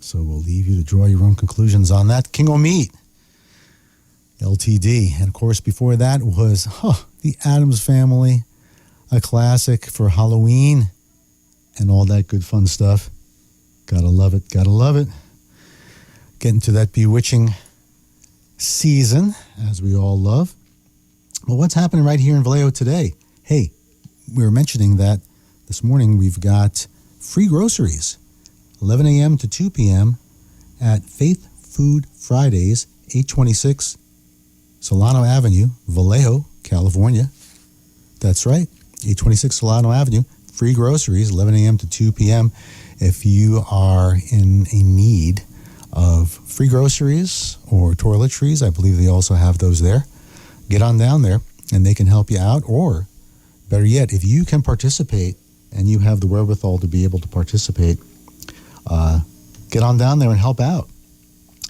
So we'll leave you to draw your own conclusions on that. King O' Meat, LTD. And of course, before that was the Addams Family, a classic for Halloween and all that good fun stuff. Gotta love it, gotta love it. Getting to that bewitching season, as we all love. But what's happening right here in Vallejo today? Hey, we were mentioning that this morning we've got free groceries. 11 a.m. to 2 p.m. at Faith Food Fridays, 826 Solano Avenue, Vallejo, California. That's right, 826 Solano Avenue. Free groceries, 11 a.m. to 2 p.m. If you are in a need of free groceries or toiletries, I believe they also have those there. Get on down there and they can help you out. Or better yet, if you can participate and you have the wherewithal to be able to participate, get on down there and help out.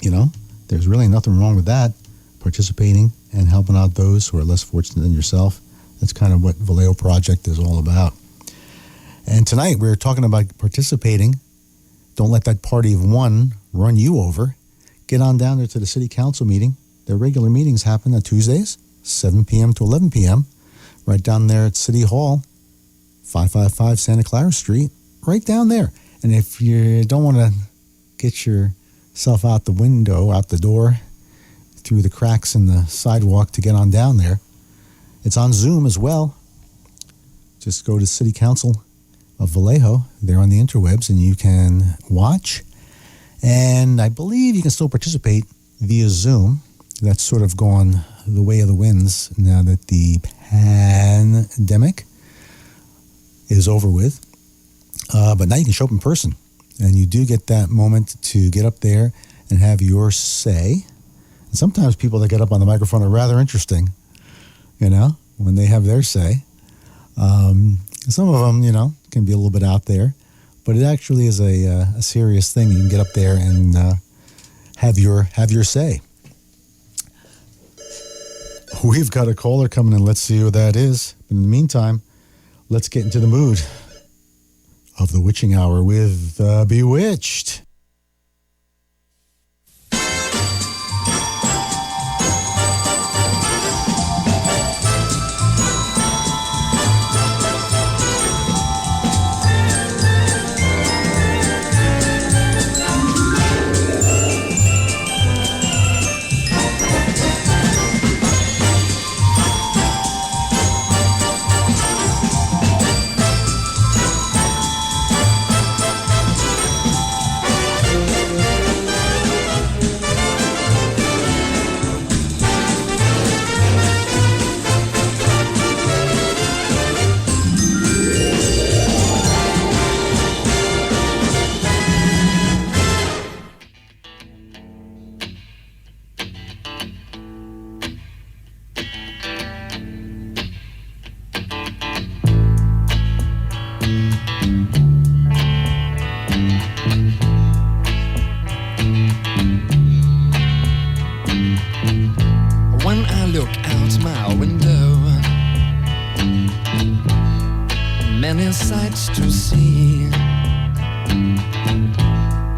You know, there's really nothing wrong with that. Participating and helping out those who are less fortunate than yourself. That's kind of what Vallejo Project is all about. And tonight we're talking about participating. Don't let that party of one run you over. Get on down there to the city council meeting. Their regular meetings happen on Tuesdays, 7 p.m. to 11 p.m. right down there at City Hall, 555 Santa Clara Street, right down there. And if you don't want to get yourself out the window, out the door, through the cracks in the sidewalk to get on down there, it's on Zoom as well. Just go to City Council of Vallejo. They're on the interwebs, and you can watch. And I believe you can still participate via Zoom. That's sort of gone the way of the winds now that the pandemic is over with. But now you can show up in person, and you do get that moment to get up there and have your say. And sometimes people that get up on the microphone are rather interesting, you know, when they have their say. Some of them, you know, can be a little bit out there, but it actually is a serious thing. You can get up there and have your say. We've got a caller coming in. Let's see who that is. In the meantime, let's get into the mood of the witching hour with Bewitched.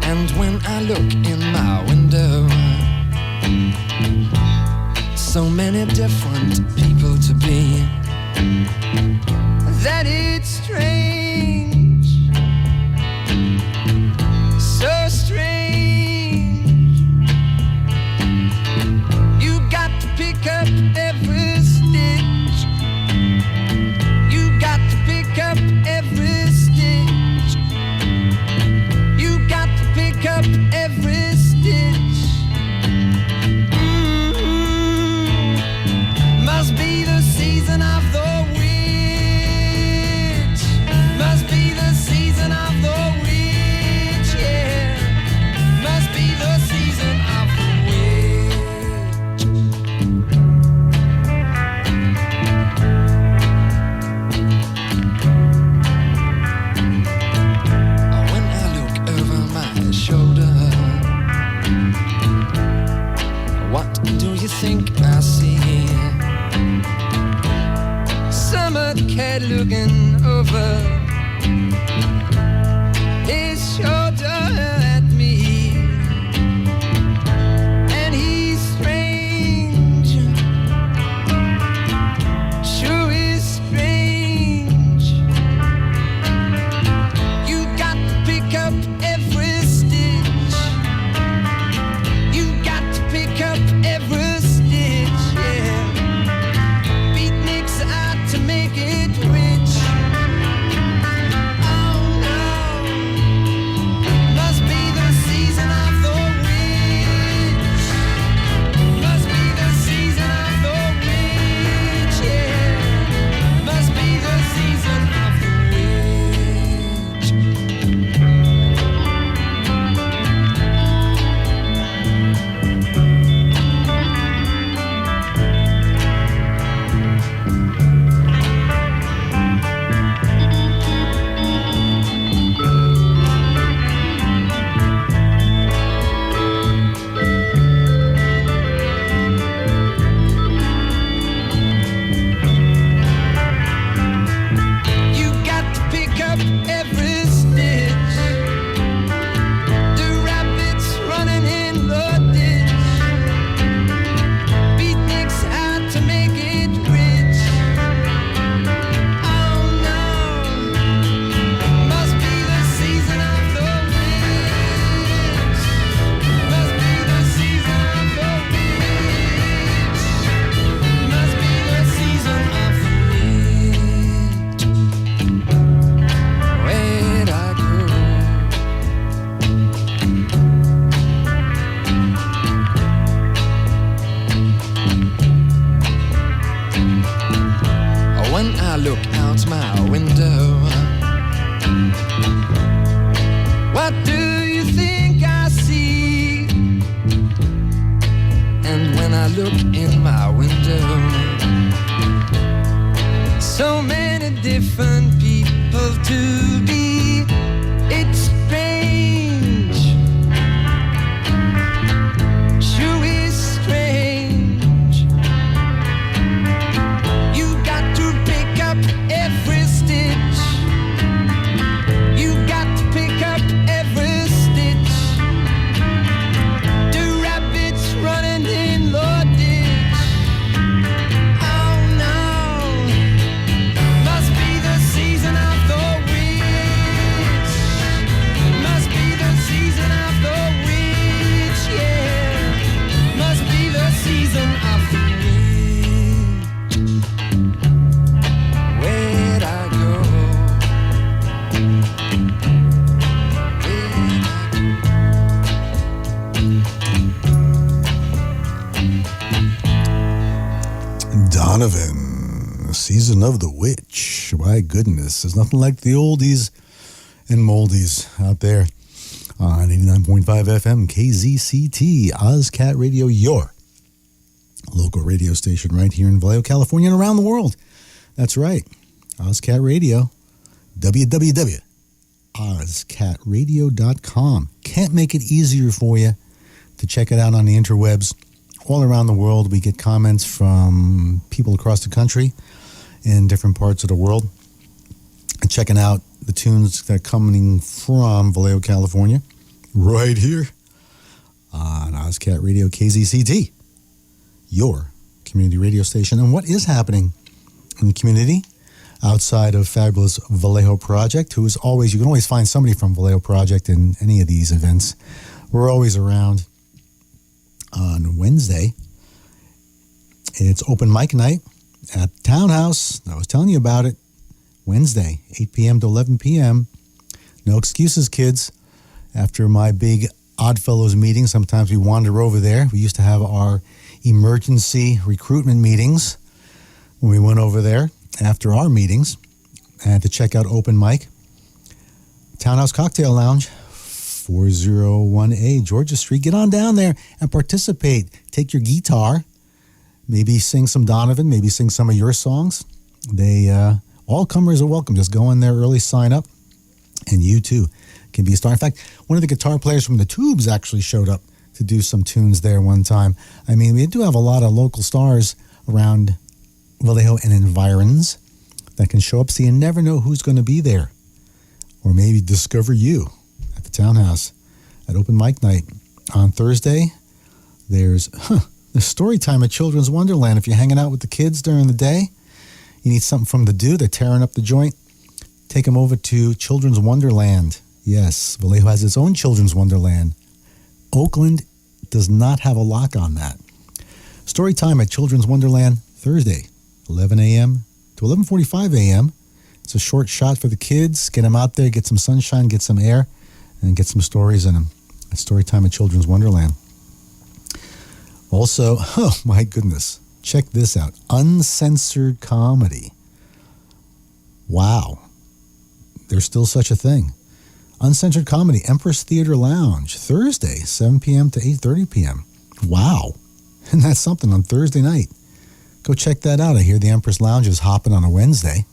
And when I look in my window, so many different people to be, that it's strange, so strange. You got to pick up every stitch. You got to pick up every stitch. You got to pick up every stitch. Must be the season of the witch. Must be the season of the witch, yeah. Must be the season of the witch. When I look over my shoulder, what do you think I see? Summer cat looking over his shoulder at me, and he's strange, sure is strange. You got to pick up every stitch. You got to pick up every stitch, yeah. Beatniks out to make it rich. Oh no, must be the season of the witch. Must be the season of the witch, yeah. Must be the season of the witch. You got to pick up every stitch. The rabbits running in the ditch. Beatniks out to make it rich. Oh no, must be the season of the witch. Must be the season of the witch. Must be the season of the witch. Where'd I go? When I look out my window, what do you think I see? And when I look in my window, so many different people to be. It's strange, sure is strange. You got to pick up every stitch. You got to pick up every stitch. The rabbits running in the ditch. Oh no, must be the season of the witch. Must be the season of the witch, yeah. Must be the season of the witch. Where'd I go? Donovan, Season of the Witch. My goodness, there's nothing like the oldies and moldies out there on 89.5 FM KZCT, OzCat Radio, your local radio station right here in Vallejo, California, and around the world. That's right, OzCat Radio, www.ozcatradio.com. Can't make it easier for you to check it out on the interwebs. All around the world, we get comments from people across the country in different parts of the world, and checking out the tunes that are coming from Vallejo, California, right here on OzCat Radio KZCT, your community radio station. And what is happening in the community outside of fabulous Vallejo Project, who is always, you can always find somebody from Vallejo Project in any of these events. We're always around. On Wednesday, it's open mic night at the Townhouse. I was telling you about it. Wednesday, 8 p.m. to 11 p.m. No excuses, kids. After my big Oddfellows meeting, sometimes we wander over there. We used to have our emergency recruitment meetings when we went over there after our meetings and to check out open mic. Townhouse Cocktail Lounge, 401A Georgia Street. Get on down there and participate. Take your guitar, maybe sing some Donovan, maybe sing some of your songs. All comers are welcome. Just go in there early, sign up, and you too can be a star. In fact, one of the guitar players from the Tubes actually showed up to do some tunes there one time. I mean, we do have a lot of local stars around Vallejo and environs that can show up, so you never know who's going to be there, or maybe discover you at the Townhouse at open mic night. On Thursday, there's story time at Children's Wonderland. If you're hanging out with the kids during the day, you need something from the do, they're tearing up the joint, take them over to Children's Wonderland. Yes, Vallejo has its own Children's Wonderland. Oakland does not have a lock on that. Story time at Children's Wonderland, Thursday, 11 a.m. to 11:45 a.m. It's a short shot for the kids. Get them out there, get some sunshine, get some air, and get some stories in them. It's story time at Children's Wonderland. Also, oh my goodness, check this out. Uncensored comedy. Wow. There's still such a thing. Uncensored comedy, Empress Theater Lounge, Thursday, 7 p.m. to 8:30 p.m. Wow. And that's something on Thursday night. Go check that out. I hear the Empress Lounge is hopping on a Wednesday.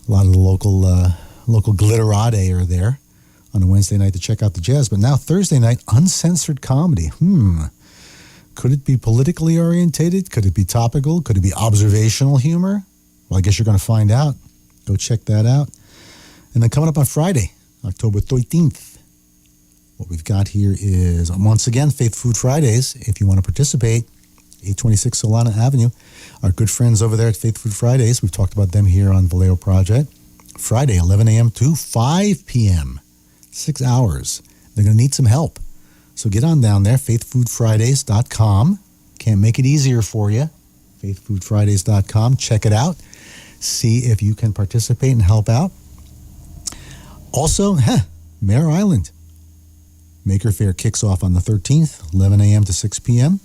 A lot of the local glitterati are there on a Wednesday night to check out the jazz. But now Thursday night, uncensored comedy. Could it be politically orientated? Could it be topical? Could it be observational humor? Well, I guess you're going to find out. Go check that out. And then coming up on Friday, October 13th, what we've got here is, once again, Faith Food Fridays. If you want to participate, 826 Solana Avenue. Our good friends over there at Faith Food Fridays, we've talked about them here on Vallejo Project. Friday, 11 a.m. to 5 p.m. 6 hours. They're going to need some help. So get on down there, faithfoodfridays.com. Can't make it easier for you. faithfoodfridays.com. Check it out. See if you can participate and help out. Also, Mare Island. Maker Fair kicks off on the 13th, 11 a.m. to 6 p.m.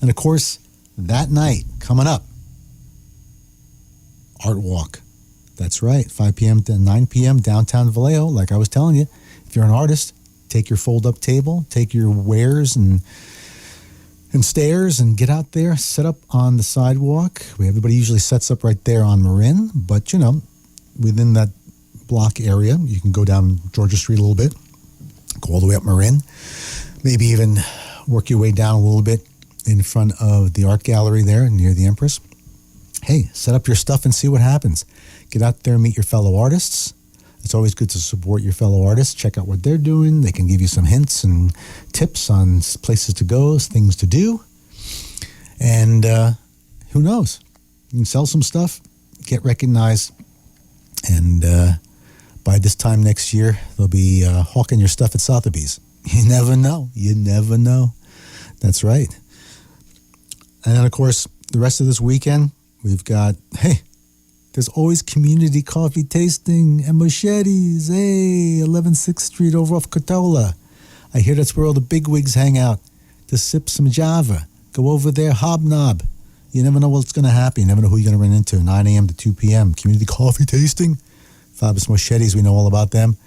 And of course, that night, coming up, Art Walk. That's right, 5 p.m. to 9 p.m. downtown Vallejo. Like I was telling you, if you're an artist, take your fold-up table, take your wares and stairs and get out there, set up on the sidewalk. Everybody usually sets up right there on Marin, but, you know, within that block area, you can go down Georgia Street a little bit, go all the way up Marin, maybe even work your way down a little bit in front of the art gallery there near the Empress. Hey, set up your stuff and see what happens. Get out there and meet your fellow artists. It's always good to support your fellow artists. Check out what they're doing. They can give you some hints and tips on places to go, things to do. And who knows? You can sell some stuff, get recognized, and by this time next year, they'll be hawking your stuff at Sotheby's. You never know. You never know. That's right. And then, of course, the rest of this weekend, we've got, there's always community coffee tasting and machetes. 11 6th Street over off Cotola. I hear that's where all the bigwigs hang out to sip some Java. Go over there, hobnob. You never know what's going to happen. You never know who you're going to run into. 9 a.m. to 2 p.m. Community coffee tasting. Fabulous Machetes, we know all about them.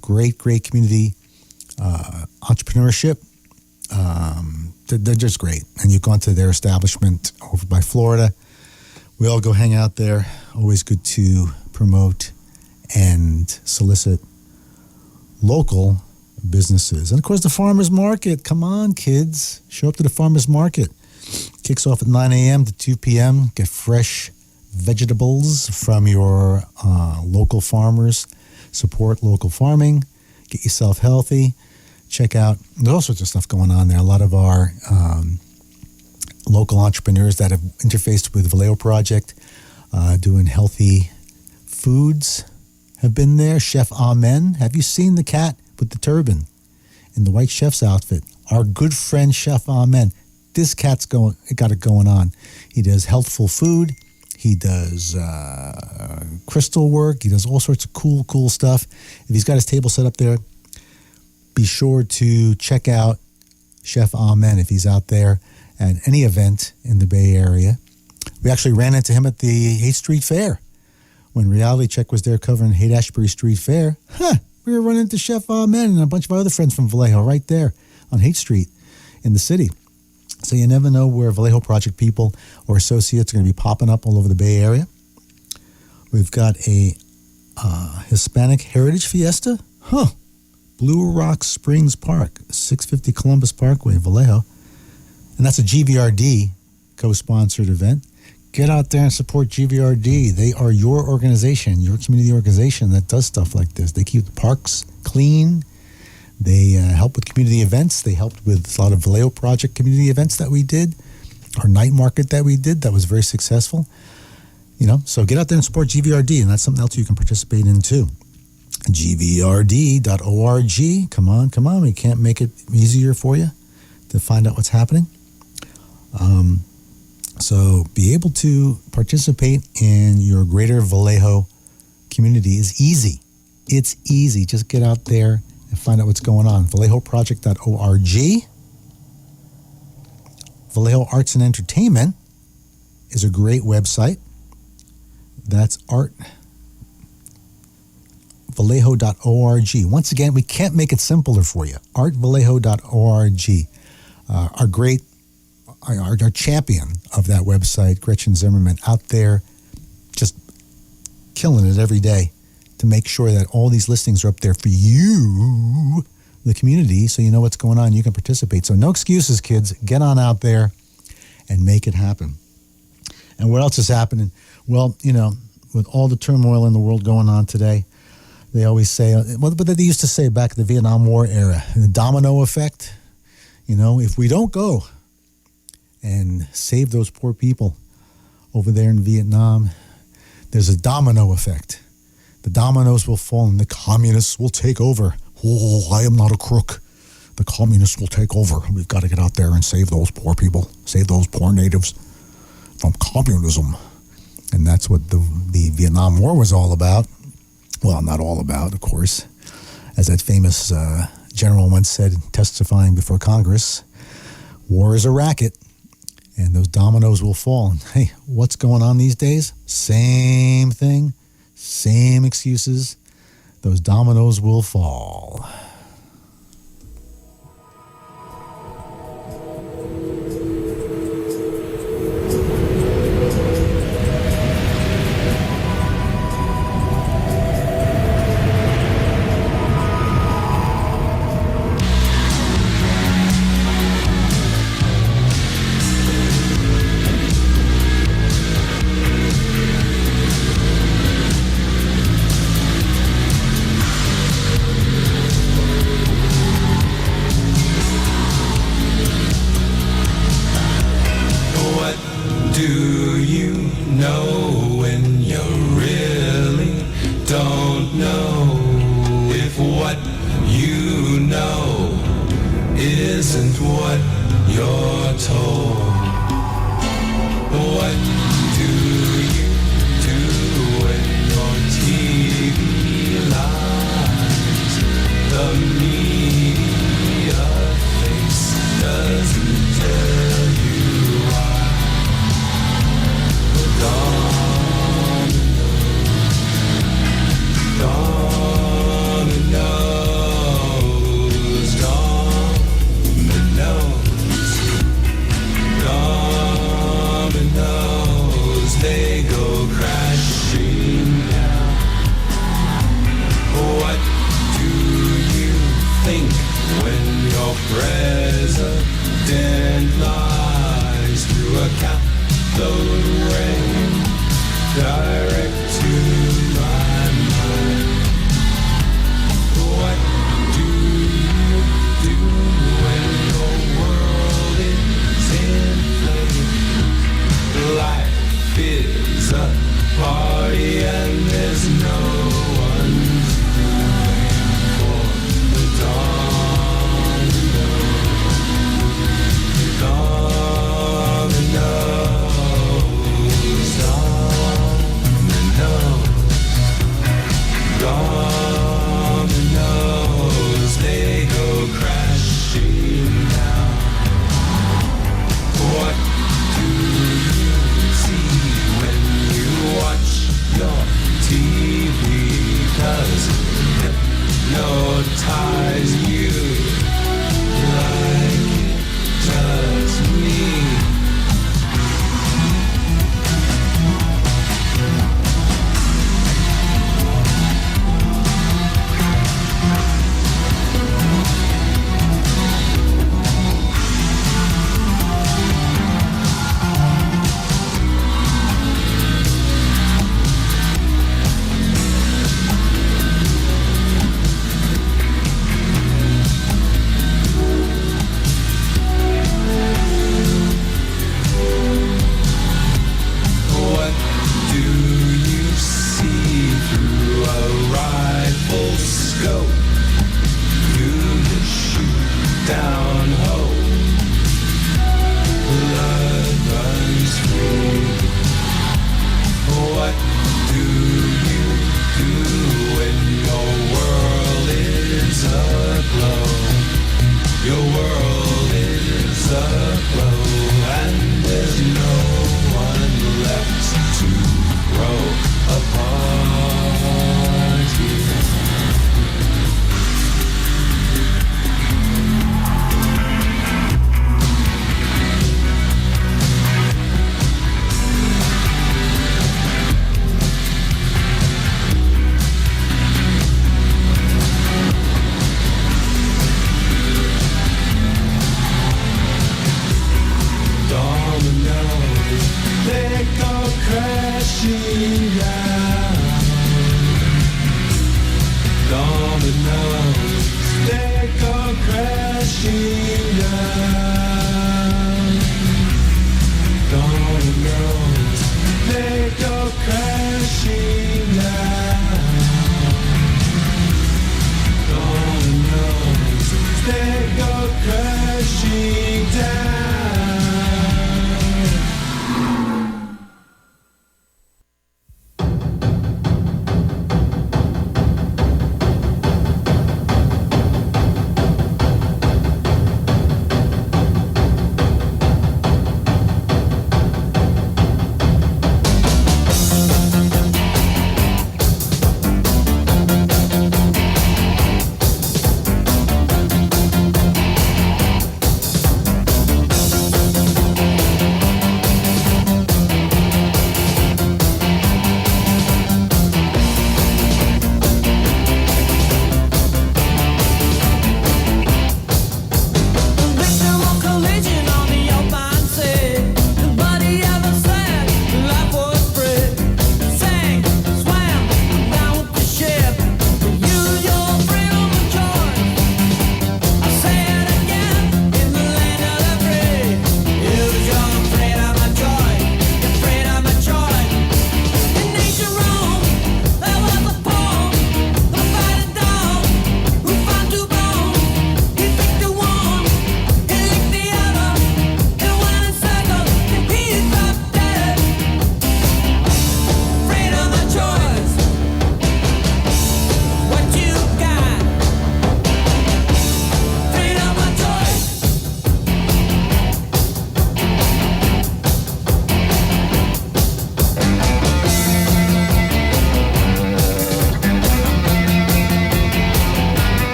Great community entrepreneurship. They're just great. And you've gone to their establishment over by Florida. We all go hang out there. Always good to promote and solicit local businesses. And, of course, the farmers market. Come on, kids. Show up to the farmers market. Kicks off at 9 a.m. to 2 p.m. Get fresh vegetables from your local farmers. support local farming, get yourself healthy. Check out, there's all sorts of stuff going on there. A lot of our local entrepreneurs that have interfaced with Vallejo Project, doing healthy foods, have been there. Chef Amen. Have you seen the cat with the turban in the white chef's outfit? Our good friend Chef Amen. This cat's got it going on. He does healthful food. He does crystal work. He does all sorts of cool stuff. If he's got his table set up there, be sure to check out Chef Amen if he's out there at any event in the Bay Area. We actually ran into him at the Haight Street Fair. When Reality Check was there covering Haight-Ashbury Street Fair, we were running into Chef Amen and a bunch of our other friends from Vallejo right there on Haight Street in the city. So you never know where Vallejo Project people or associates are going to be popping up all over the Bay Area. We've got a Hispanic Heritage Fiesta. Blue Rock Springs Park, 650 Columbus Parkway, Vallejo. And that's a GVRD co-sponsored event. Get out there and support GVRD. They are your organization, your community organization that does stuff like this. They keep the parks clean. They help with community events. They helped with a lot of Vallejo Project community events that we did. Our night market that we did that was very successful. So get out there and support GVRD, and that's something else you can participate in too. GVRD.org. Come on. We can't make it easier for you to find out what's happening. So be able to participate in your greater Vallejo community is easy. It's easy. Just get out there and find out what's going on. VallejoProject.org. Vallejo Arts and Entertainment is a great website. That's artvallejo.org. Once again, we can't make it simpler for you. artvallejo.org. Our champion of that website, Gretchen Zimmerman, out there just killing it every day to make sure that all these listings are up there for you, the community, so you know what's going on. You can participate. So no excuses, kids. Get on out there and make it happen. And what else is happening? Well, with all the turmoil in the world going on today, they always say, but they used to say back in the Vietnam War era, the domino effect. If we don't go and save those poor people over there in Vietnam, there's a domino effect. The dominoes will fall and the communists will take over. Oh, I am not a crook. The communists will take over. We've got to get out there and save those poor people, save those poor natives from communism. And that's what the Vietnam War was all about. Well, not all about, of course. As that famous general once said, testifying before Congress, war is a racket. And those dominoes will fall. And hey, what's going on these days? Same thing, same excuses. Those dominoes will fall.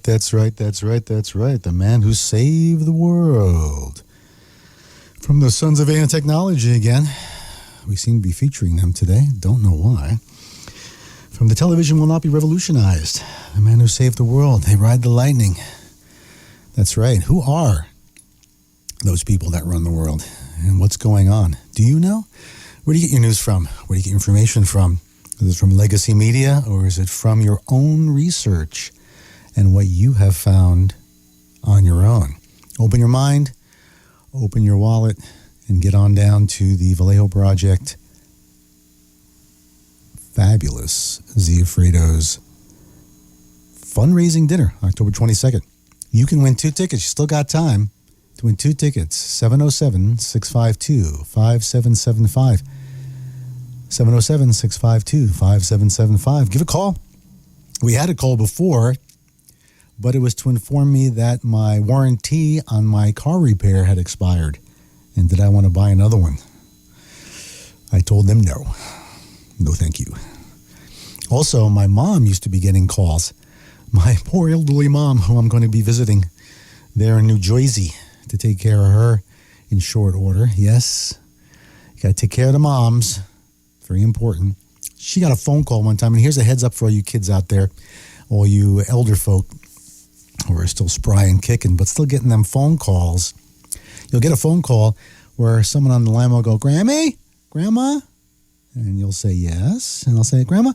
right. The man who saved the world. From the Sunz of Alien Technology again. We seem to be featuring them today. Don't know why. From the television will not be revolutionized. The man who saved the world. They ride the lightning. That's right. Who are those people that run the world? And what's going on? Do you know? Where do you get your news from? Where do you get your information from? Is it from legacy media, or is it from your own research and what you have found on your own? Open your mind, open your wallet, and get on down to the Vallejo Project fabulous Ziafredo's fundraising dinner, October 22nd. You can win 2 tickets. You still got time to win 2 tickets. 707-652-5775. 707-652-5775. Give a call. We had a call before, but it was to inform me that my warranty on my car repair had expired. And did I want to buy another one? I told them no. No, thank you. Also, my mom used to be getting calls. My poor elderly mom, who I'm going to be visiting there in New Jersey to take care of her in short order. Yes, you got to take care of the moms. Very important. She got a phone call one time, and here's a heads up for all you kids out there, all you elder folk who are still spry and kicking, but still getting them phone calls. You'll get a phone call where someone on the line will go, Grammy? Grandma? And you'll say, yes. And they'll say, Grandma,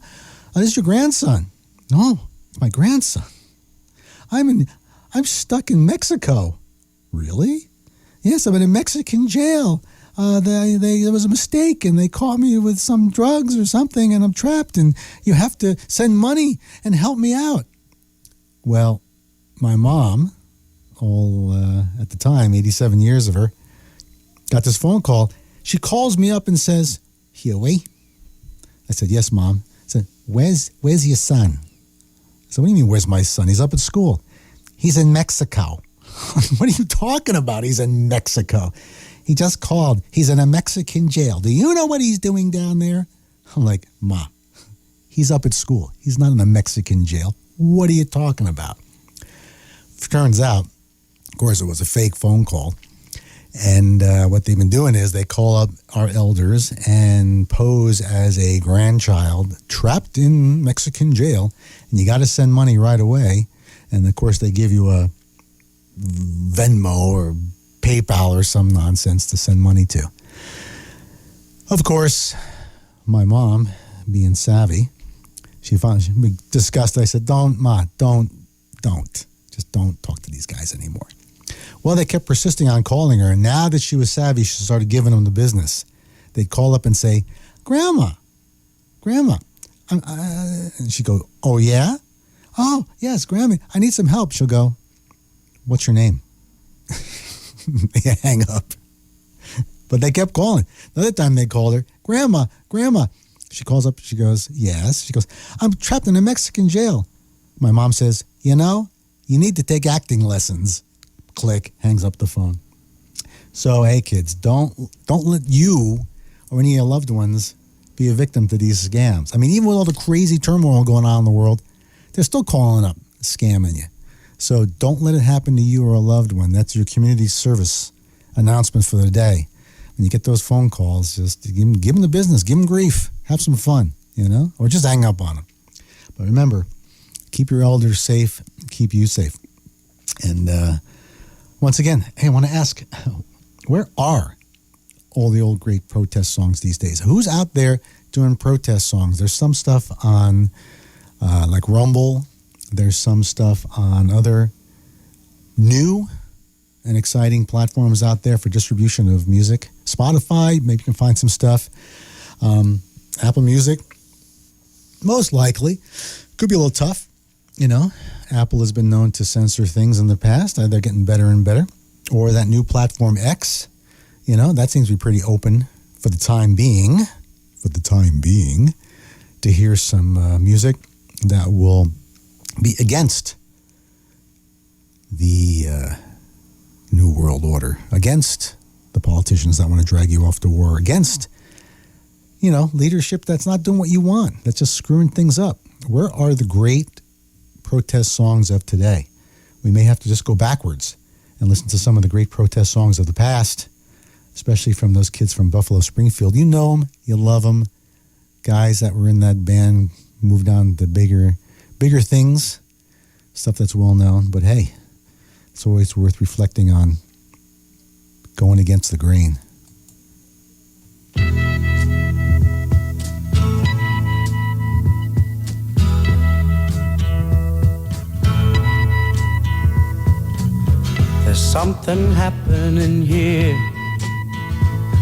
this is your grandson. No, it's my grandson. I'm stuck in Mexico. Really? Yes, I'm in a Mexican jail. There was a mistake, and they caught me with some drugs or something, and I'm trapped, and you have to send money and help me out. Well, my mom, at the time, 87 years of her, got this phone call. She calls me up and says, Huey? I said, yes, Mom. I said, where's your son? I said, what do you mean, where's my son? He's up at school. He's in Mexico. What are you talking about? He's in Mexico. He just called. He's in a Mexican jail. Do you know what he's doing down there? I'm like, Ma, he's up at school. He's not in a Mexican jail. What are you talking about? Turns out, of course, it was a fake phone call. And what they've been doing is they call up our elders and pose as a grandchild trapped in Mexican jail. And you got to send money right away. And, of course, they give you a Venmo or PayPal or some nonsense to send money to. Of course, my mom, being savvy, we discussed. I said, don't. Just don't talk to these guys anymore. Well, they kept persisting on calling her, and now that she was savvy, she started giving them the business. They'd call up and say, Grandma, and she'd go, oh, yeah? Oh, yes, Grandma, I need some help. She'll go, what's your name? They hang up. But they kept calling. The other time they called her, Grandma. She calls up, she goes, yes. She goes, I'm trapped in a Mexican jail. My mom says, you need to take acting lessons. Click, hangs up the phone. So, hey, kids, don't let you or any of your loved ones be a victim to these scams. I mean, even with all the crazy turmoil going on in the world, they're still calling up, scamming you. So don't let it happen to you or a loved one. That's your community service announcement for the day. When you get those phone calls, just give them the business, give them grief, have some fun, or just hang up on them. But remember, keep your elders safe, keep you safe. And once again, hey, I want to ask, where are all the old great protest songs these days? Who's out there doing protest songs? There's some stuff on like Rumble. There's some stuff on other new and exciting platforms out there for distribution of music. Spotify, maybe you can find some stuff. Apple Music, most likely. Could be a little tough, Apple has been known to censor things in the past. They're getting better and better. Or that new platform X, that seems to be pretty open for the time being. To hear some music that will be against the New World Order, against the politicians that want to drag you off to war, against, leadership that's not doing what you want, that's just screwing things up. Where are the great protest songs of today? we may have to just go backwards and listen to some of the great protest songs of the past, especially from those kids from Buffalo Springfield. You know them, you love them. Guys that were in that band moved on to bigger things, stuff that's well known. But hey, it's always worth reflecting on going against the grain. There's something happening here.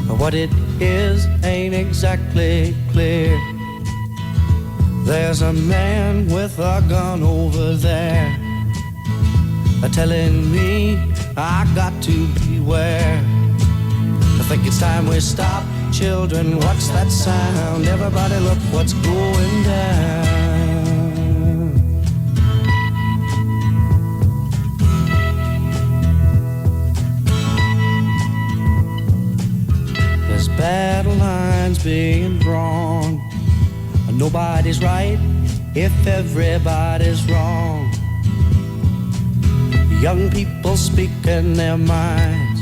What it is ain't exactly clear. There's a man with a gun over there, telling me I got to beware. I think it's time we stop. Children, what's that sound? Everybody look what's going down. There's battle lines being drawn. Nobody's right if everybody's wrong. Young people speaking their minds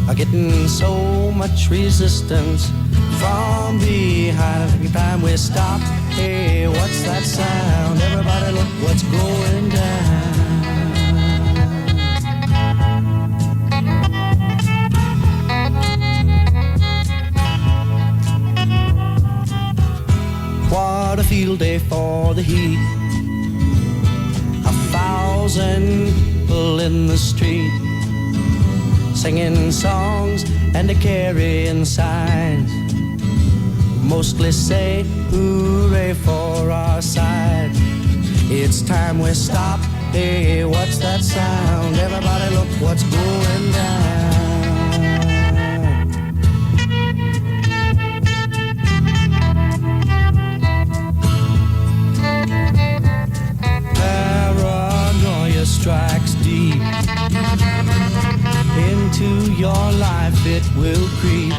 are getting so much resistance from behind. Every time we stop, hey, what's that sound? Everybody look what's going down. What a field day for the heat. 1,000 people in the street, singing songs and carrying signs. Mostly say hooray for our side. It's time we stop. Hey, what's that sound? Everybody look what's going down. Paranoia strikes deep into your life, it will creep.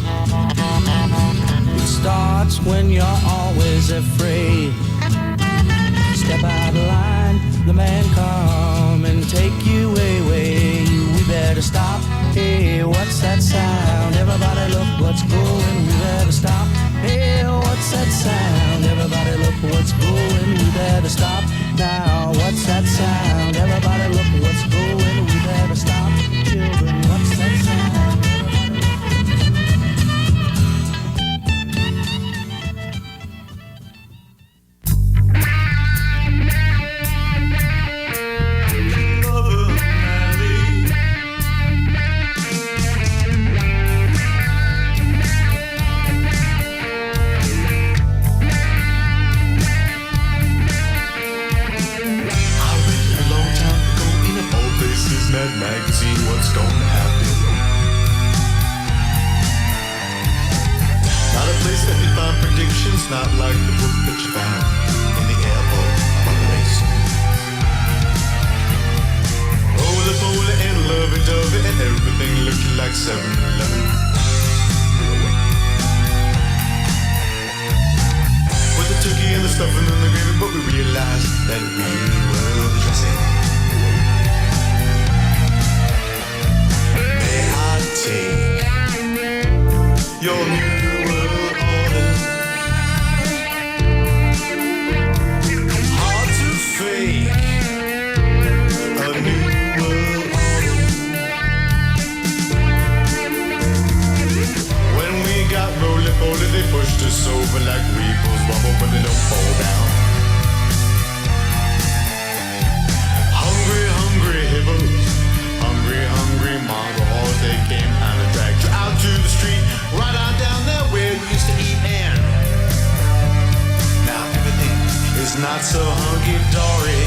It starts when you're always afraid. Step out of line, the man come and take you away. We better stop. Hey, what's that sound? Everybody look what's going. We better stop. Hey, what's that sound? Everybody look what's going. We better stop. Now, what's that sound? Everybody look what's going. We better stop. Children, what's that sound? Magazine, what's gonna happen? Not a place that you find predictions, not like the book that you found in the airport on the race. Roly-poly and lovey-dovey and everything looking like 7-Eleven. With the turkey and the stuffing and the gravy, but we realized that we were dressing. Take your new world order. Hard to fake a new world order. When we got roly-poly, they pushed us over like weebles wobble, but they don't fall down. Hungry, hungry hippos, hungry, hungry mongrels. They came and dragged you out to the street, right on down there where we used to eat. And now everything is not so hunky-dory.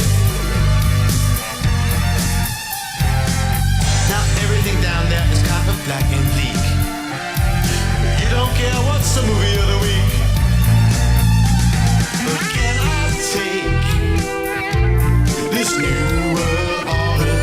Now everything down there is kind of black and bleak. You don't care what's the movie of the week. But can I take this new world order?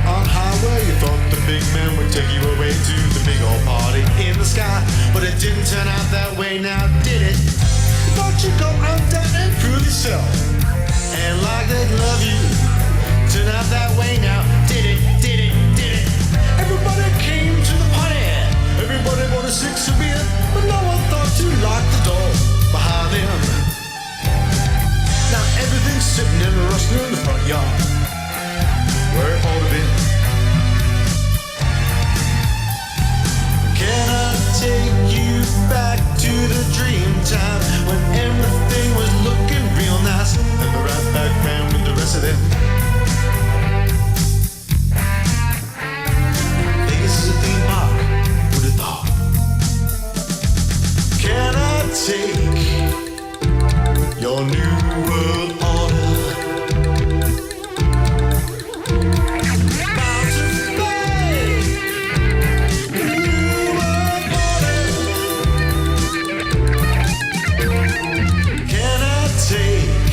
On highway, you it. Won't you go out there and prove yourself? And like they'd love you, turn out that way now. Did it, did it, did it. Everybody came to the party. Everybody bought a six of beer, but no one thought to lock the door behind them. Now everything's sitting and rusting in the front yard, where it ought to be. Can I take you back to the dream time when everything was looking real nice, and the right back round with the rest of them? Vegas is a theme park, who'd have thought? Can I take your new world order? Bound to fade, new world order. Can I take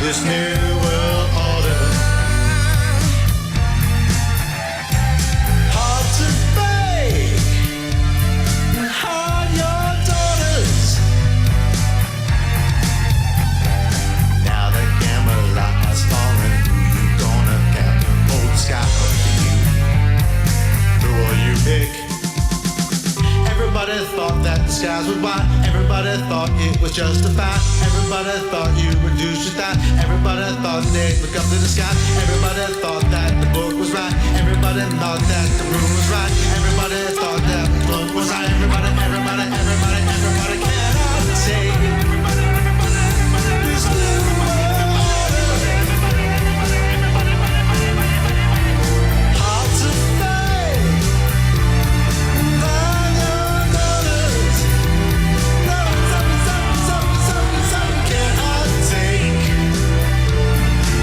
this new world order? Hard to fake, hide your daughters. Now the Camelot has fallen. Who you gonna count? Old sky up to you. Who will you pick? Everybody thought that the skies would white. Everybody thought it was justified. Everybody thought you would do just that. Everybody thought they'd look up to the sky. Everybody thought that the book was right. Everybody thought that the room was right. Everybody thought that the book was right. Everybody can I say this new world order? Hard to fade, find your daughters. No, something can I take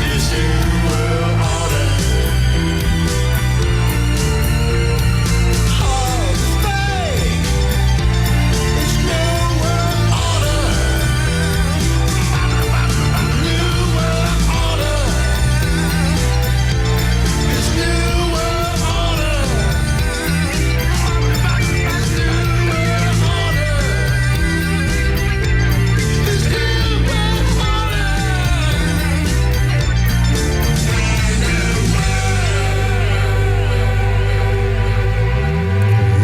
this new world order? Hard to fade, this new world order. New world order. This new world order. This new world order. This new world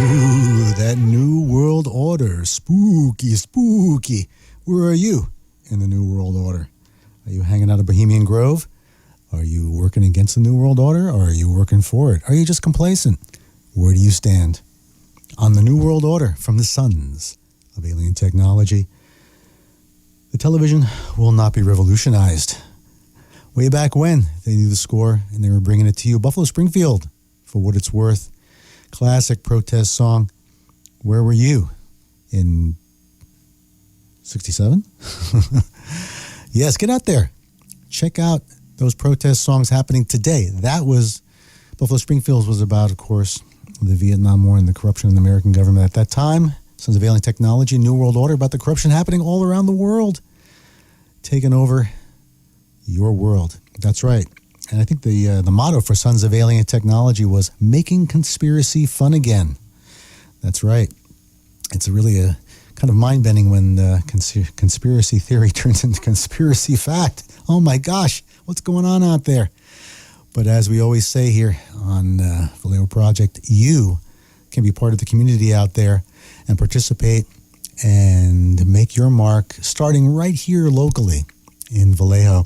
Ooh, that new world order. Spooky, spooky. Where are you in the new world order? Are you hanging out at Bohemian Grove? Are you working against the new world order, or are you working for it? Are you just complacent? Where do you stand on the new world order from the Sunz of Alien Technology? The television will not be revolutionized. Way back when, they knew the score and they were bringing it to you. Buffalo Springfield, for what it's worth. Classic protest song. Where were you in 67? Yes, get out there. Check out those protest songs happening today. That was, Buffalo Springfield was about, of course, the Vietnam War and the corruption in the American government at that time. Sunz of Alien Technology, New World Order, about the corruption happening all around the world. Taking over your world. That's right. And I think the motto for Sunz of Alien Technology was making conspiracy fun again. That's right. It's really a kind of mind-bending when conspiracy theory turns into conspiracy fact. Oh my gosh, what's going on out there? But as we always say here on Vallejo Project, you can be part of the community out there and participate and make your mark starting right here locally in Vallejo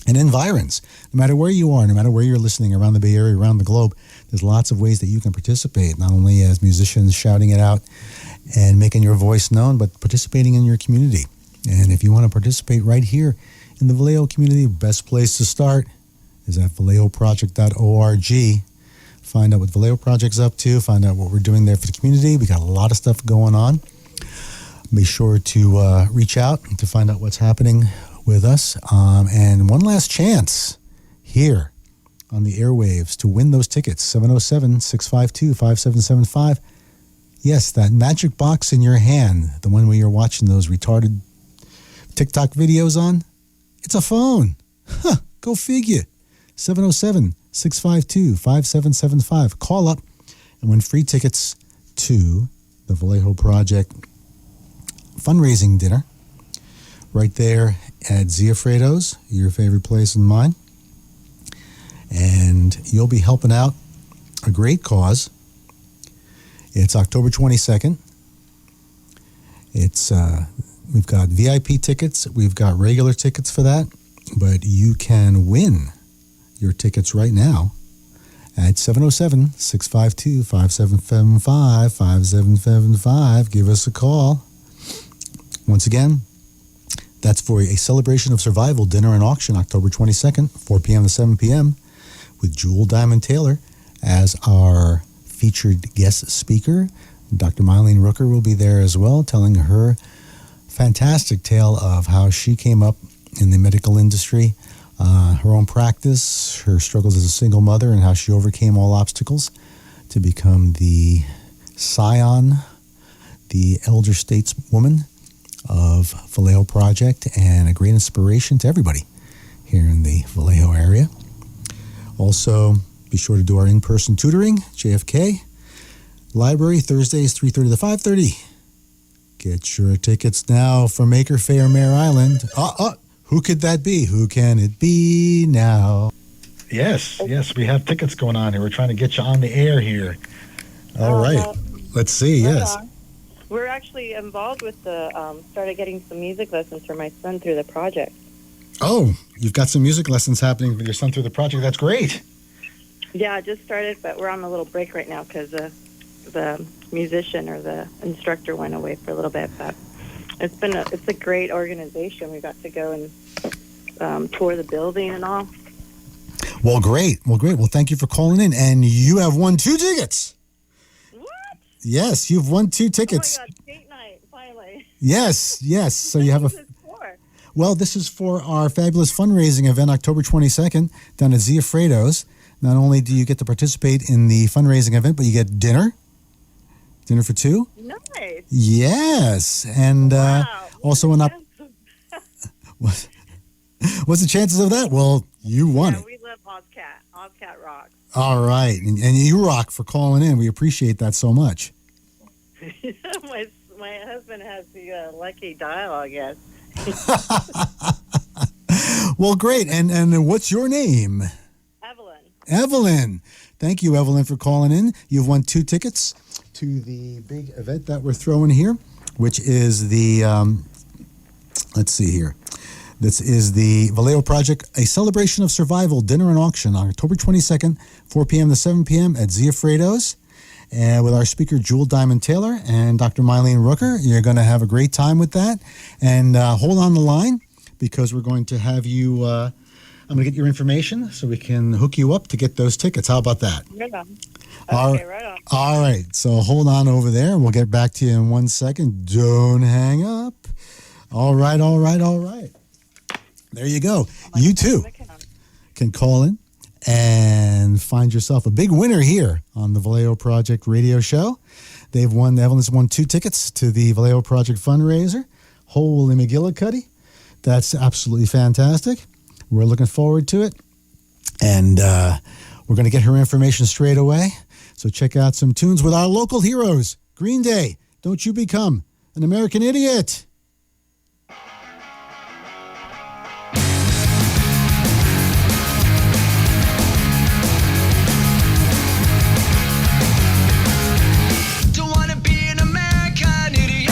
and environs. No matter where you are, no matter where you're listening around the Bay Area, around the globe, there's lots of ways that you can participate, not only as musicians shouting it out and making your voice known, but participating in your community. And if you want to participate right here in the Vallejo community, best place to start is at vallejoproject.org. Find out what Vallejo Project's up to, find out what we're doing there for the community. We got a lot of stuff going on. Be sure to reach out to find out what's happening with us. And one last chance here on the airwaves to win those tickets, 707-652-5775. Yes, that magic box in your hand, the one where you're watching those retarded TikTok videos on, it's a phone. Huh, go figure. 707-652-5775. Call up and win free tickets to the Vallejo Project fundraising dinner right there at Ziafredo's, your favorite place and mine. And you'll be helping out a great cause. It's October 22nd. It's we've got VIP tickets. We've got regular tickets for that. But you can win your tickets right now at 707-652-5775, 5775. Give us a call. Once again, that's for a celebration of survival dinner and auction, October 22nd, 4 p.m. to 7 p.m., with Jewel Diamond Taylor as our featured guest speaker. Dr. Mylene Rooker will be there as well, telling her fantastic tale of how she came up in the medical industry, her own practice, her struggles as a single mother, and how she overcame all obstacles to become the scion, the elder stateswoman of Vallejo Project, and a great inspiration to everybody here in the Vallejo area. Also, be sure to do our in-person tutoring, JFK Library, Thursdays, 3:30 to 5:30. Get your tickets now for Maker Faire, Mare Island. Who could that be? Who can it be now? Yes, we have tickets going on here. We're trying to get you on the air here. All right. Let's see, yes. We're actually involved with started getting some music lessons for my son through the project. Oh, you've got some music lessons happening with your son through the project. That's great. Yeah, I just started, but we're on a little break right now because the musician or the instructor went away for a little bit. But it's a great organization. We got to go and tour the building and all. Well, great. Well, thank you for calling in. And you have won 2 tickets. What? Yes, you've won 2 tickets. Oh my God, date night, finally. Yes. So you have What is this for? Well, this is for our fabulous fundraising event, October 22nd, down at Ziafredo's. Not only do you get to participate in the fundraising event, but you get dinner for 2. Nice. Yes, and Wow. also what's the chances of that? Well, you won it. We love OzCat. OzCat rocks. All right, and you rock for calling in. We appreciate that so much. My husband has the lucky dial, I guess. Well, great. And what's your name? Evelyn. Thank you, Evelyn, for calling in. You've won 2 tickets to the big event that we're throwing here, which is the, let's see here. This is the Vallejo Project, a celebration of survival dinner and auction on October 22nd, 4 p.m. to 7 p.m. at Ziafredo's. And with our speaker, Jewel Diamond Taylor and Dr. Mylene Rooker. You're going to have a great time with that. And hold on the line, because we're going to have you, I'm going to get your information so we can hook you up to get those tickets. How about that? Right on. Okay, right on. All right. So hold on over there. We'll get back to you in 1 second. Don't hang up. All right. There you go. You too can call in and find yourself a big winner here on the Vallejo Project radio show. Evelyn's won 2 tickets to the Vallejo Project fundraiser. Holy McGillicuddy. That's absolutely fantastic. We're looking forward to it. And we're going to get her information straight away. So check out some tunes with our local heroes. Green Day, Don't You Become an American Idiot. Don't wanna be an American idiot.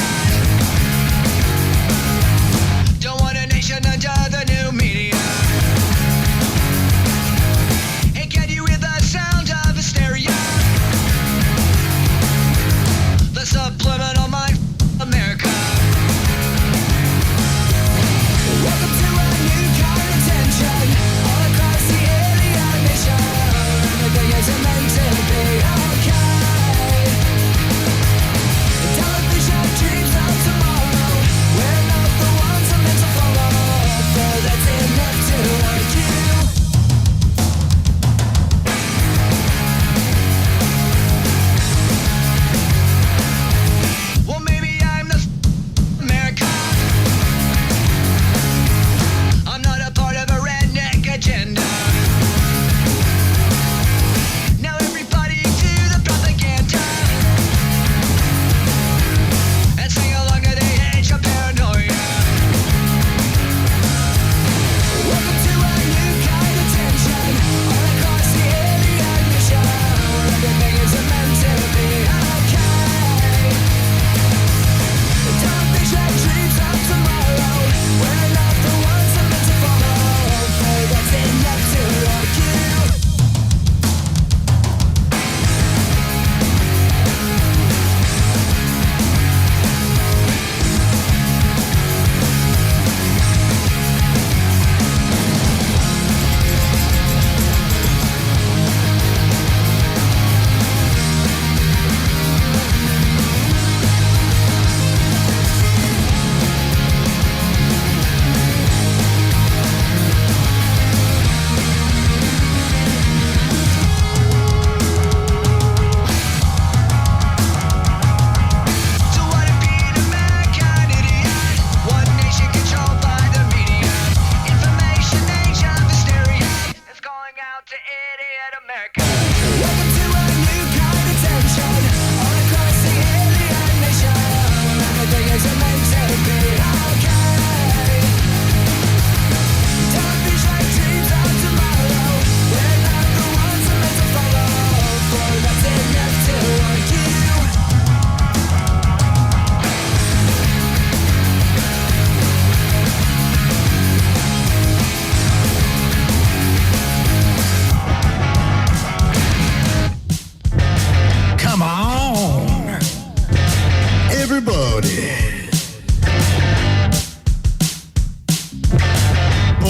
Don't want a nation under the new media. And can you hear the sound of hysteria? The subliminal mind, America.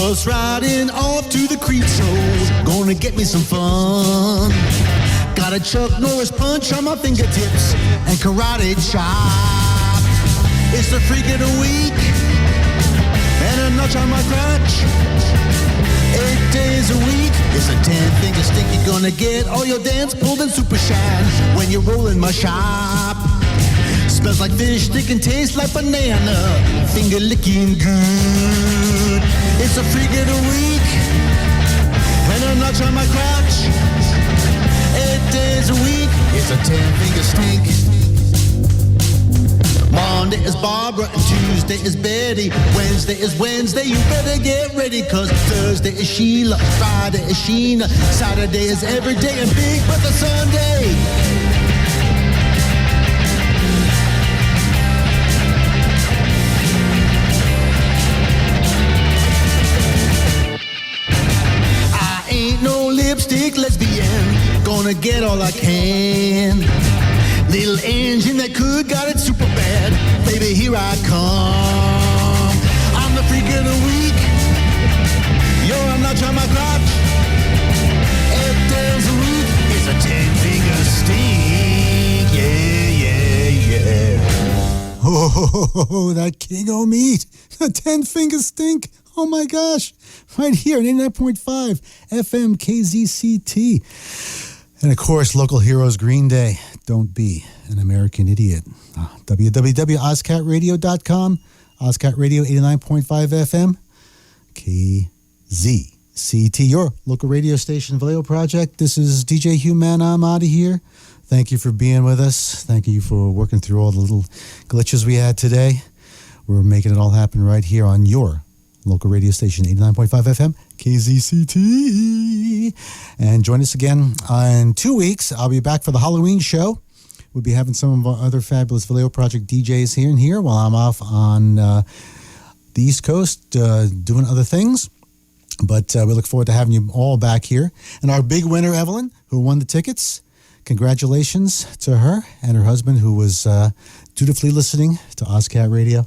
Just riding off to the creep show, gonna get me some fun. Got a Chuck Norris punch on my fingertips and karate chop. It's the freak of the week and a notch on my crotch. 8 days a week, it's a 10-finger stick. You're gonna get all your dance pulled and super shine when you're rolling my shop. Smells like fish stick and tastes like banana, finger licking good. It's a freak of the week and a notch on my crotch. 8 days a week, it's a 10-finger stink. Monday is Barbara and Tuesday is Betty. Wednesday is Wednesday, you better get ready, cause Thursday is Sheila, Friday is Sheena, Saturday is every day, and Big Brother Sunday. I ain't no lipstick lesbian, gonna get all I can. Little engine that could got it super bad. Baby, here I come. I'm the freak of the week. You're a notch on my crotch. 8 days a week. It's a 10-finger stink. Yeah, yeah, yeah. Oh, that king o' meat. A 10-finger stink. Oh my gosh. Right here at 89.5 FM KZCT. And of course, local heroes, Green Day. Don't be an American idiot. www.ozcatradio.com. OzCat Radio 89.5 FM. KZCT, your local radio station, Vallejo Project. This is DJ HuMan. I'm out of here. Thank you for being with us. Thank you for working through all the little glitches we had today. We're making it all happen right here on your local radio station, 89.5 FM, KZCT. And join us again in 2 weeks. I'll be back for the Halloween show. We'll be having some of our other fabulous Vallejo Project DJs here while I'm off on the East Coast doing other things. But we look forward to having you all back here. And our big winner, Evelyn, who won the tickets, congratulations to her and her husband, who was dutifully listening to OzCat Radio.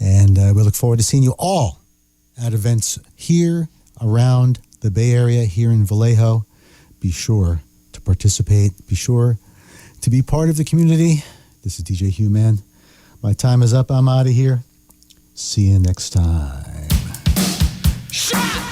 And we look forward to seeing you all at events here around the Bay Area, here in Vallejo. Be sure to participate. Be sure to be part of the community. This is DJ HuMan. My time is up. I'm out of here. See you next time. Shot!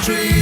tree.